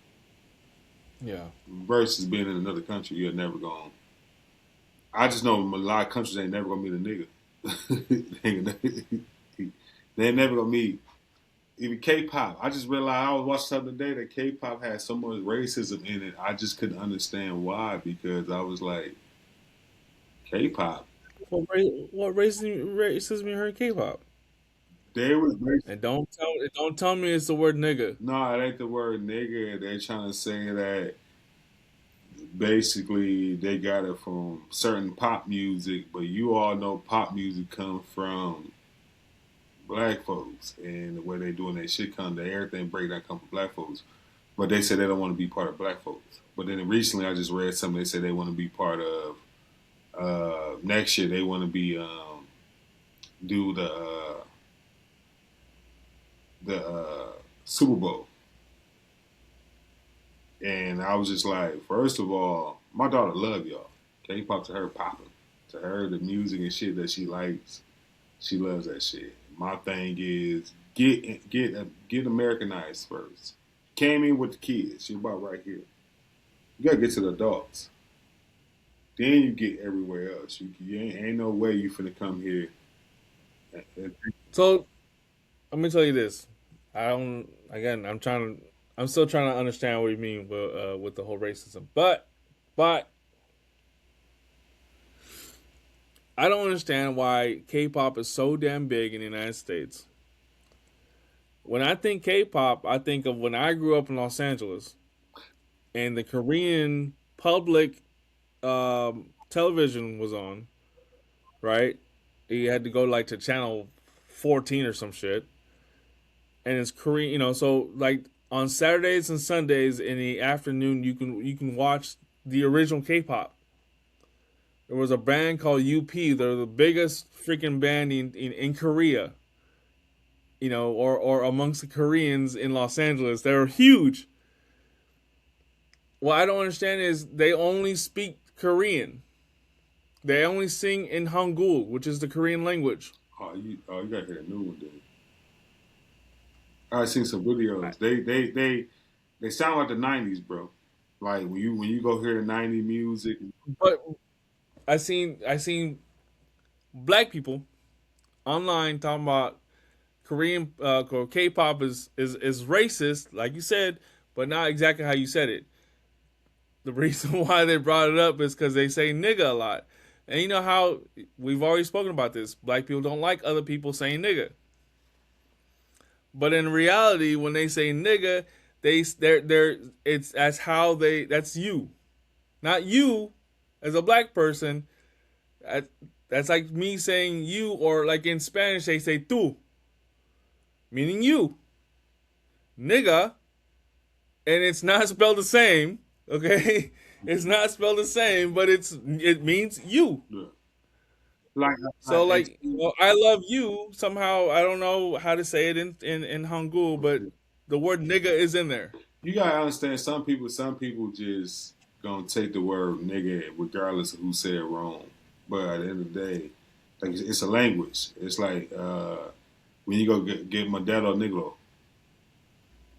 Yeah. Versus being in another country, you're never going. I just know a lot of countries ain't never gonna meet a nigga. they ain't never gonna meet. Even K-pop. I just realized I was watching something today that K-pop had so much racism in it. I just couldn't understand why, because I was like, K-pop. What racism you heard K-pop? There was and don't tell me it's the word nigga. No, it ain't the word nigga. They're trying to say that basically they got it from certain pop music, but you all know pop music comes from black folks, and the way they doing that shit everything breakdown come from black folks. But they said they don't want to be part of black folks. But then recently I just read something, they said they want to be part of Next year they want to be do the Super Bowl, and I was just like, first of all, my daughter love y'all. K-pop to her popping, to her the music and shit that she likes, she loves that shit. My thing is get Americanized first. Came in with the kids, you're about right here. You gotta get to the adults. Then you get everywhere else. You ain't no way you finna come here. So let me tell you this. I don't. Again, I'm trying to. I'm still trying to understand what you mean with the whole racism. But I don't understand why K-pop is so damn big in the United States. When I think K-pop, I think of when I grew up in Los Angeles and the Korean public television was on. Right? You had to go like to channel 14 or some shit, and it's Korean. So like on Saturdays and Sundays in the afternoon, you can watch the original K-pop. There was a band called UP. They're the biggest freaking band in Korea. Or amongst the Koreans in Los Angeles, they're huge. What I don't understand is they only speak Korean. They only sing in Hangul, which is the Korean language. You gotta hear a new one, dude. I seen some videos. They sound like the '90s, bro. Like when you go hear the '90s music. But I seen black people online talking about Korean K-pop is racist, like you said, but not exactly how you said it. The reason why they brought it up is because they say nigga a lot. And you know how we've already spoken about this. Black people don't like other people saying nigga. But in reality, when they say nigga, that's you, not you as a black person. That's like me saying you, or like in Spanish they say tú, meaning you, nigga, and it's not spelled the same. Okay, it's not spelled the same, but it means you. Yeah. I love you. Somehow I don't know how to say it in Hangul, but the word nigga is in there. You gotta understand, some people just gonna take the word nigga regardless of who said it wrong. But at the end of the day, like it's a language. It's like when you go get Modelo Negro,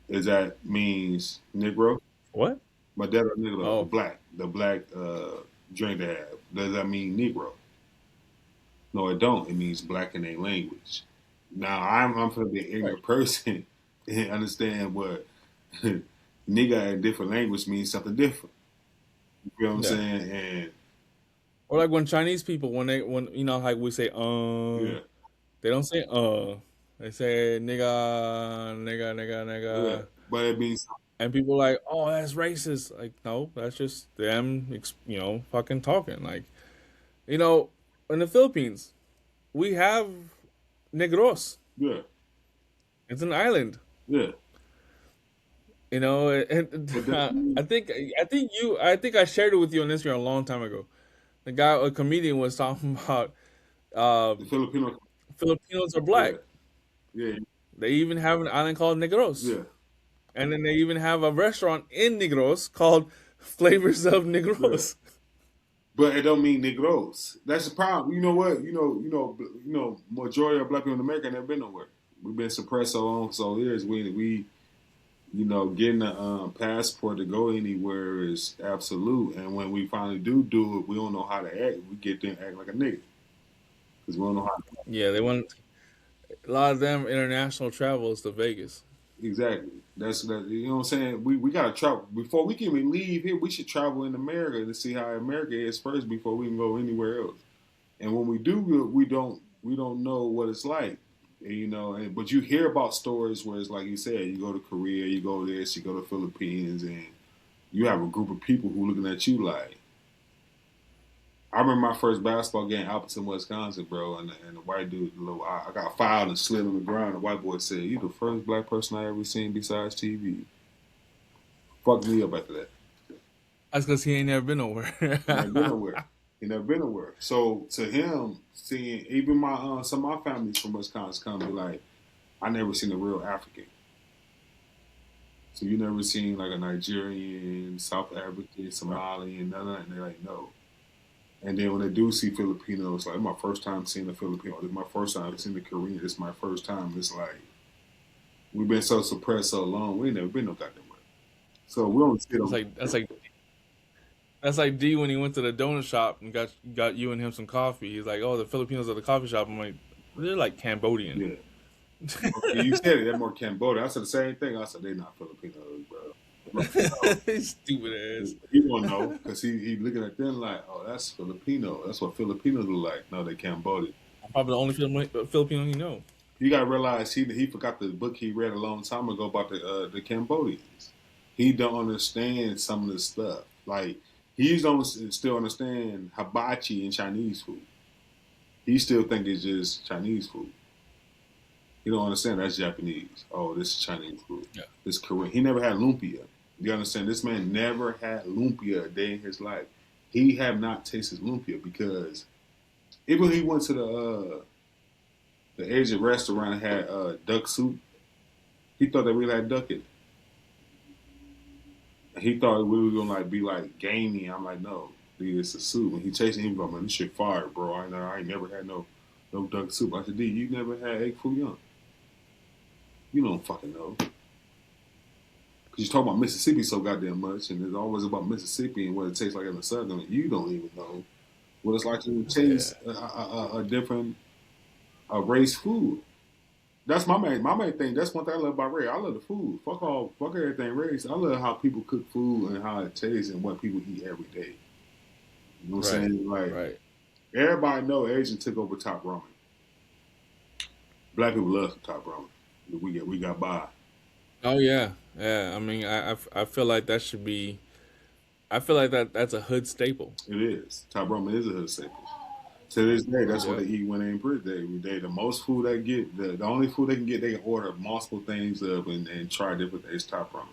is that means Negro? What? Modelo Negro, the black drink they have. Does that mean Negro? No, it don't. It means black in their language. Now I'm gonna be an ignorant person and understand what nigga in different language means something different. You feel what I'm saying? And or like when Chinese people when like we say they don't say they say nigga nigga nigga nigga. Yeah. But it means, and people are like, oh, that's racist. Like, no, that's just them fucking talking. Like, in the Philippines, we have negros. Yeah. It's an island. Yeah. And I think I shared it with you on Instagram a long time ago. A comedian was talking about the Filipinos are black. Yeah. They even have an island called Negros. Yeah. And then they even have a restaurant in Negros called Flavors of Negros. Yeah. But it don't mean Negros. That's the problem. You know what? Majority of black people in America never been nowhere. We've been suppressed so long, so years. We getting a passport to go anywhere is absolute. And when we finally do it, we don't know how to act. We get there and act like a nigga because we don't know how to act. Yeah, they want a lot of them international travels to Vegas. Exactly. That's you know what I'm saying. We gotta travel before we can even leave here. We should travel in America to see how America is first before we can go anywhere else. And when we do, we don't know what it's like. And, but you hear about stories where it's like you said, you go to Korea, you go this, you go to Philippines, and you have a group of people who looking at you like. I remember my first basketball game, Appleton, Wisconsin, bro, and the white dude, I got fouled and slid on the ground. The white boy said, "You the first black person I ever seen besides TV." Fucked me up after that. That's because he ain't never been nowhere. Never been nowhere. He never been nowhere. So to him, seeing even my some of my families from Wisconsin come be like, I never seen a real African. So you never seen like a Nigerian, South African, Somali, and none of that. And they're like, no. And then when they do see Filipinos, like my first time seeing a Filipino, this is my first time seeing the Korean, this is my first time. It's like we've been so suppressed so long, we ain't never been no goddamn way. So we don't see them. That's like D when he went to the donut shop and got you and him some coffee. He's like, "Oh, the Filipinos at the coffee shop." I'm like, "They're like Cambodian." Yeah. Okay, you said it. They're more Cambodia. I said the same thing. I said they're not Filipinos, bro. Stupid ass. He won't know because he looking at them like, oh, that's Filipino. That's what Filipinos look like. No, they Cambodian. I'm probably the only Filipino you know. You gotta realize he forgot the book he read a long time ago about the Cambodians. He don't understand some of the stuff. Like he don't still understand hibachi and Chinese food. He still think it's just Chinese food. He don't understand that's Japanese. Oh, this is Chinese food. Yeah. This is Korean. He never had lumpia. You understand? This man never had lumpia a day in his life. He have not tasted lumpia because even when he went to the Asian restaurant and had duck soup, he thought they really had duck in it. And he thought we were gonna like be like gamey. I'm like, no, dude, it's a soup. And he tasted him, like, man, this shit fire, bro. I ain't never had no duck soup. I said, D, you never had egg foo young? You don't fucking know. Because you talk about Mississippi so goddamn much, and it's always about Mississippi and what it tastes like in the Southern. You don't even know what it's like to taste a different race food. That's my main thing. That's one thing I love about race. I love the food. Fuck everything race. I love how people cook food and how it tastes and what people eat every day. You know what I'm saying? Like, everybody know Asian took over top ramen. Black people love top ramen. We got by. Oh yeah. I mean, I feel like that should be. I feel like that's a hood staple. It is. Top ramen is a hood staple. To this day, that's what they eat when they're in prison. Every day, the most food they get, the only food they can get, they can order multiple things of and try different things. Top ramen,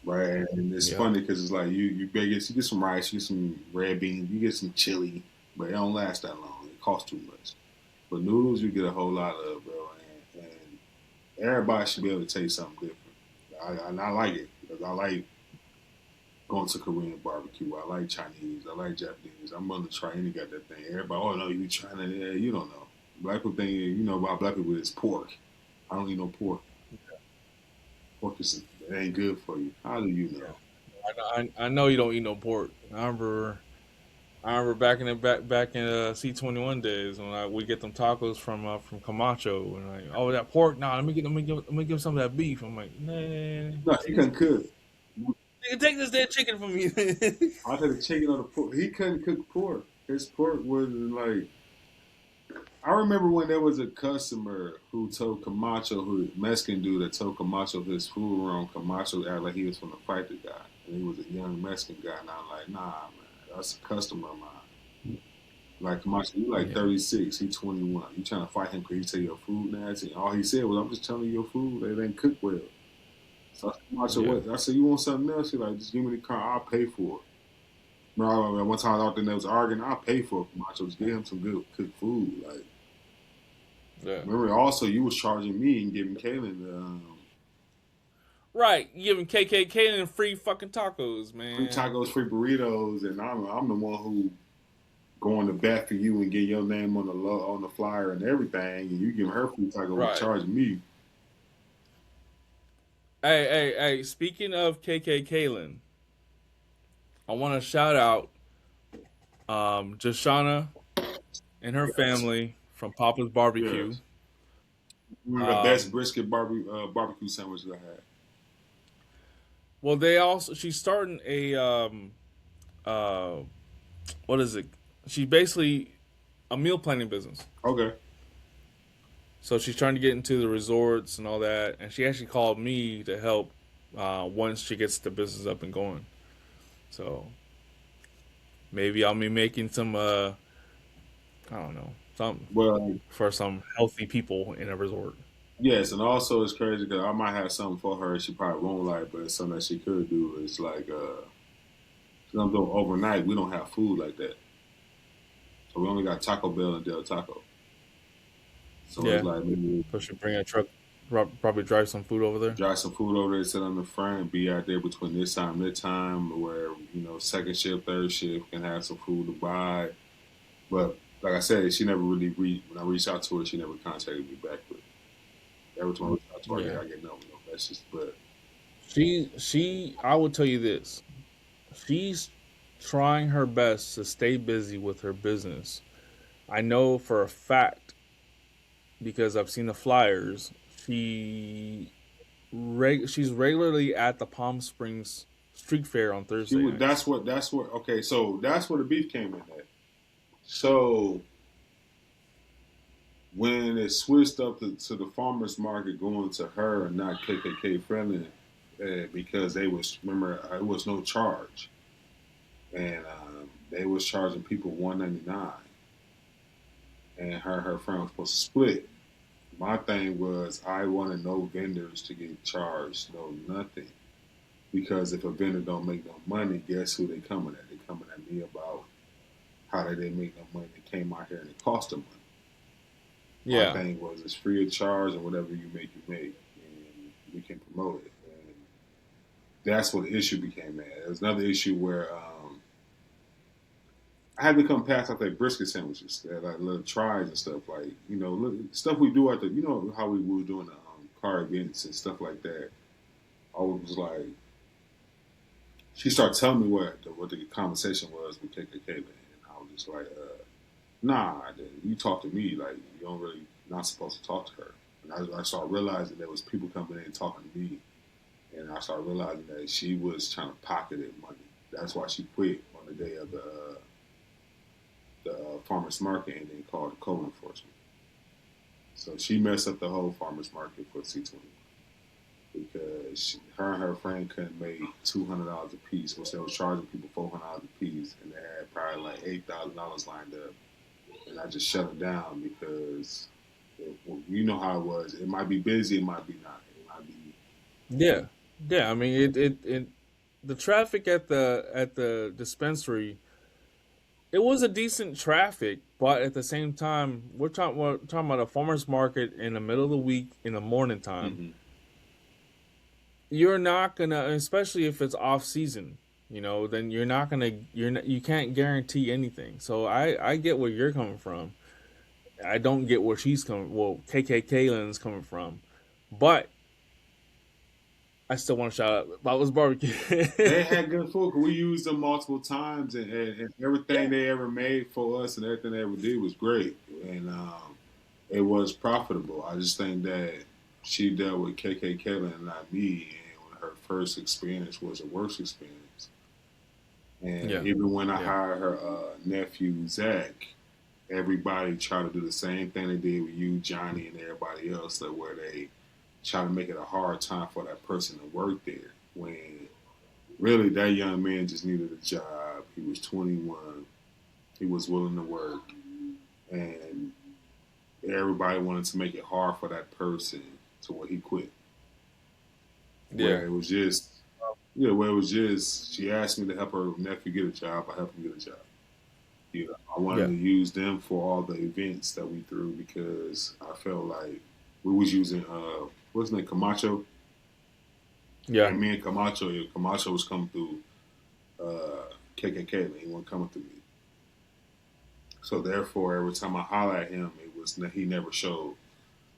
right? And it's funny because it's like you get some rice, you get some red beans, you get some chili, but it don't last that long. It costs too much. But noodles, you get a whole lot of, bro, and everybody should be able to taste something different. I like it because I like going to Korean barbecue. I like Chinese. I like Japanese. I'm willing to try any goddamn thing. Everybody, oh no, you trying to? Yeah, you don't know. Black people think you know about black people is pork. I don't eat no pork. Pork is it ain't good for you. How do you know? I know you don't eat no pork. I remember back in C21 days when we get them tacos from Camacho and like, oh, that pork. Nah, let me give some of that beef. I'm like, nah. No, he couldn't cook. You take this dead chicken from me. I'll take the chicken or the pork. He couldn't cook pork. His pork wasn't like. I remember when there was a customer who told Camacho, who Mexican dude that told Camacho his food wrong. Camacho acted like he was from the fight the guy, and he was a young Mexican guy. And I'm like, nah, man, that's a customer of mine. Like Camacho, you like 36, he 21. You trying to fight him because he tell your food nasty? And all he said was, I'm just telling you your food, they didn't cook well. So I said, I said, you want something else? She's like, just give me the car, I'll pay for it. Remember, one time I thought they was arguing, I'll pay for it. Macho, just give him some good cooked food. Like, remember, also, you was charging me and giving Kaylin right, you giving Kaylin free fucking tacos, man. Free tacos, free burritos, and I'm the one who going to bat for you and get your name on the flyer and everything, and you giving her free tacos and charging me. Hey, speaking of Kaylin, I want to shout out Jashana and her family from Papa's Barbecue. Yes. One of the best brisket barbecue sandwiches I had. Well, she's starting a what is it? She's basically a meal planning business. Okay. So she's trying to get into the resorts and all that, and she actually called me to help once she gets the business up and going. So maybe I'll be making some, I don't know, something for some healthy people in a resort. Yes, and also it's crazy because I might have something for her she probably won't like, but it's something that she could do. It's like Though overnight we don't have food like that, so we only got Taco Bell and Del Taco. So it's Yeah. like maybe So should bring a truck, probably drive some food over there. drive some food over there, sit on the front, and be out there between this time and that time, where second shift, third shift can have some food to buy. But like I said, she never really when I reached out to her, she never contacted me back. But every time I reach out to her, Yeah. I get no message. But I will tell you this. She's trying her best to stay busy with her business. I know for a fact because I've seen the flyers. She's regularly at the Palm Springs Street Fair on she Thursday would. nights. That's what. Okay, so that's where the beef came in at. So when it switched up to the farmers market going to her and not KKK friendly, because they was remember it was no charge, and they was charging people $1.99, and her friend was supposed to split. My thing was I wanted no vendors to get charged, no nothing, because if a vendor don't make no money, guess who they coming at? They coming at me about how they didn't make no money. They came out here and it cost them money. My Yeah. thing was it's free of charge, and whatever you make, and we can promote it. And that's what the issue became. Man, there was another issue where I had to come past out like brisket sandwiches, that like little tries and stuff, like stuff we do at the how we were doing the car events and stuff like that. I was like, she started telling me what the conversation was with KKK, man, and I was just like, nah, you talk to me like you don't really not supposed to talk to her. And I started realizing there was people coming in talking to me, and I started realizing that she was trying to pocket it money. That's why she quit on the day of the farmers market and then called the code enforcement. So she messed up the whole farmers market for C21 because her and her friend couldn't make $200 a piece, which they was charging people $400 a piece, and they had probably like $8,000 lined up. And I just shut it down because you know how it was. It might be busy, it might be not. It might be. Yeah. Yeah. I mean, it the traffic at the dispensary, it was a decent traffic, but at the same time, we're talking about a farmers market in the middle of the week in the morning time. Mm-hmm. You're not gonna, especially if it's off season, then you can't guarantee anything. So I get where you're coming from. I don't get where she's coming. Well, KKK Lynn's coming from, but I still want to shout out Bob's Barbecue. They had good food. We used them multiple times, and everything they ever made for us and everything they ever did was great, and it was profitable. I just think that she dealt with KKK and not me, and her first experience was a worse experience. And Yeah. even when I Yeah. hired her nephew Zach, everybody tried to do the same thing they did with you, Johnny, and everybody else, that where they try to make it a hard time for that person to work there. When really that young man just needed a job. He was 21. He was willing to work, and everybody wanted to make it hard for that person to where he quit. Yeah. Where it was just, where it was just, she asked me to help her nephew get a job. I helped him get a job. I wanted to use them for all the events that we threw because I felt like we was using what's his name, Camacho. Yeah. And me and Camacho was coming through KKK, and he wasn't coming through me. So therefore, every time I holler at him, he never showed.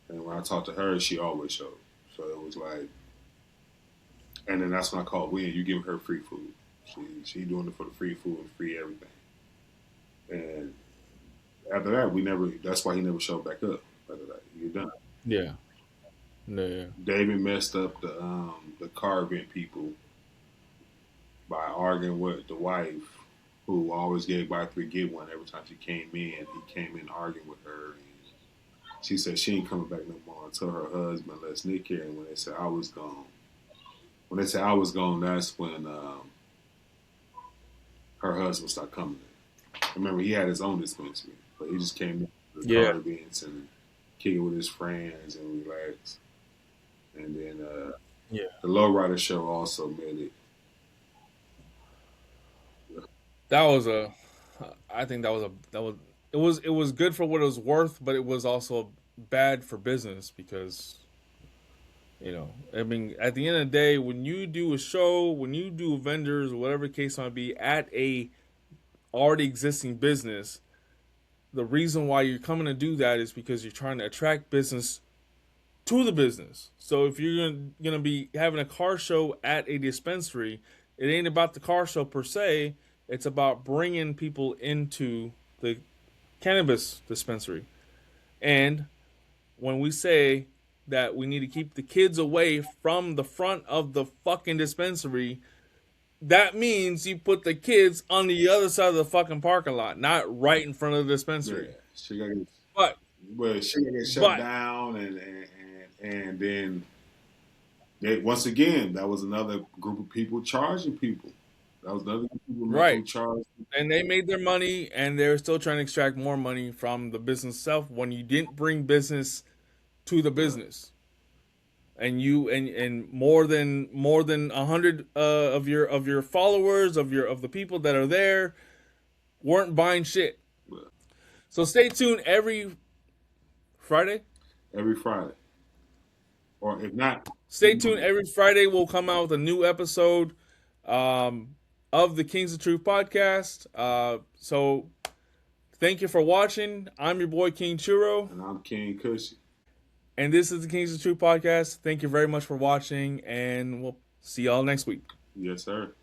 And when I talked to her, she always showed. So it was like, and then that's when I called Win. You give her free food. She doing it for the free food and free everything. And after that, that's why he never showed back up. After that, you're done. Yeah. Yeah. David messed up the car event people by arguing with the wife, who always gave buy three get one every time she came in. He came in arguing with her. And she said she ain't coming back no more until her husband lets Nick here. And when they said I was gone, that's when her husband stopped coming in. Remember, he had his own dispensary, but he just came in for the car events and kicking with his friends and relax. And then the Lowrider show also made it That was a. I think it was good for what it was worth, but it was also bad for business because I mean, at the end of the day, when you do a show, when you do vendors, or whatever the case might be, at a already existing business, the reason why you're coming to do that is because you're trying to attract business to the business. So if you're gonna be having a car show at a dispensary, it ain't about the car show per se. It's about bringing people into the cannabis dispensary. And when we say that we need to keep the kids away from the front of the fucking dispensary, that means you put the kids on the other side of the fucking parking lot, not right in front of the dispensary. Yeah, she got to get, But well, she got to get shut but down, and then once again, that was another group of people charging people. That was another group of people right. who charged. And they made their money, and they're still trying to extract more money from the business itself when you didn't bring business to the business. And you and more than 100 of your followers of the people that are there weren't buying shit. So stay tuned every Friday. Every Friday, or if not, Stay tuned every Friday. We'll come out with a new episode of the Kings of Truth podcast. So thank you for watching. I'm your boy King Churro, and I'm King Cushy. And this is the Kings of Truth podcast. Thank you very much for watching, and we'll see y'all next week. Yes, sir.